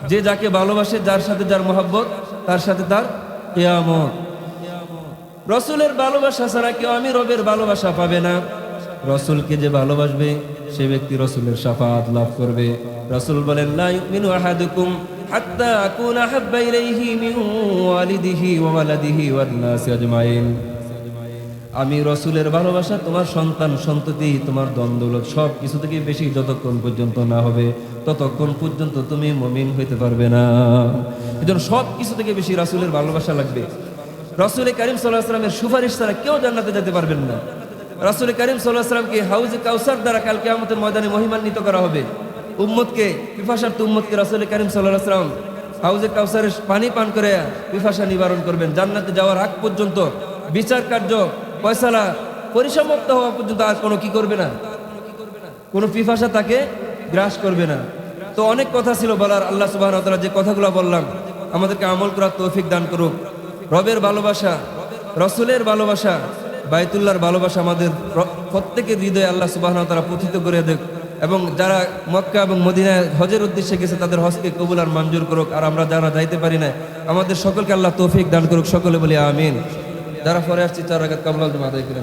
যে যাকে ভালোবাসে, যার সাথে যার মহব্বত, তার সাথে তার কিয়ামত। রাসূলের ভালোবাসা ছাড়া কেউ আমি রবের ভালোবাসা পাবে না। রাসূলকে যে ভালোবাসবে সে ব্যক্তি রাসূলের শাফাআত লাভ করবে। রাসূল বলেন, লা ইউমিনু আহাদুকুম হাত্তা আকুনা হাব্বা ইলাইহি মিন ওয়ালিদিহি ওয়া ওয়ালাদিহি ওয়ান নাসি আজমাইন। আমি রাসূলের ভালোবাসা তোমার সন্তান সন্ততি, তোমার দ্বন্দ্বলত সব কিছু থেকে বেশি যতক্ষণ পর্যন্ত না হবে, ততক্ষণ পর্যন্ত তুমি মুমিন হইতে পারবে না। এজন্য সব কিছু থেকে বেশি রাসূলের ভালোবাসা লাগবে। রাসূল কারীম সাল্লাল্লাহু আলাইহি ওয়াসাল্লামের সুপারিশ ছাড়া কেউ জান্নাতে যেতে পারবেন না। রাসূল কারীম সাল্লাল্লাহু আলাইহি ওয়াসাল্লামকে হাউজে কাউসার দ্বারা কাল কিয়ামতের ময়দানে মহিমান্বিত করা হবে। উম্মতকে, পিপাসার্ত উম্মতকে রাসূল কারীম সাল্লাল্লাহু আলাইহি ওয়াসাল্লাম হাউজে কাউসারের পানি পান করে পিপাসা নিবারণ করবেন। জান্নাতে যাওয়ার আগ পর্যন্ত বিচার কার্য ফয়সালা পরিসমাপ্ত হওয়া পর্যন্ত আর কোনো কি করবে না, কোনো পিপাসা তাকে গ্রাস করবে না। তো অনেক কথা ছিল বলার, আল্লাহ সুবহানাহু ওয়া তাআলা যে কথাগুলো বললাম আমাদেরকে আমল করার তৌফিক দান করুক। রবের ভালোবাসা, রাসূলের ভালোবাসা, বাইতুল্লাহর ভালোবাসা আমাদের প্রত্যেকের হৃদয়ে আল্লাহ সুবহানাহু ওয়া তাআলা প্রথিত করে দেখ, এবং যারা মক্কা এবং মদিনায় হজের উদ্দেশ্যে গেছে তাদের হজকে কবুল আর মঞ্জুর করুক। আর আমরা যারা যাইতে পারি না আমাদের সকলকে আল্লাহ তৌফিক দান করুক, সকলে বলি আমিন। যারা পরে আসছি 4 রাকাত কাবলাল জুমা আদায় করে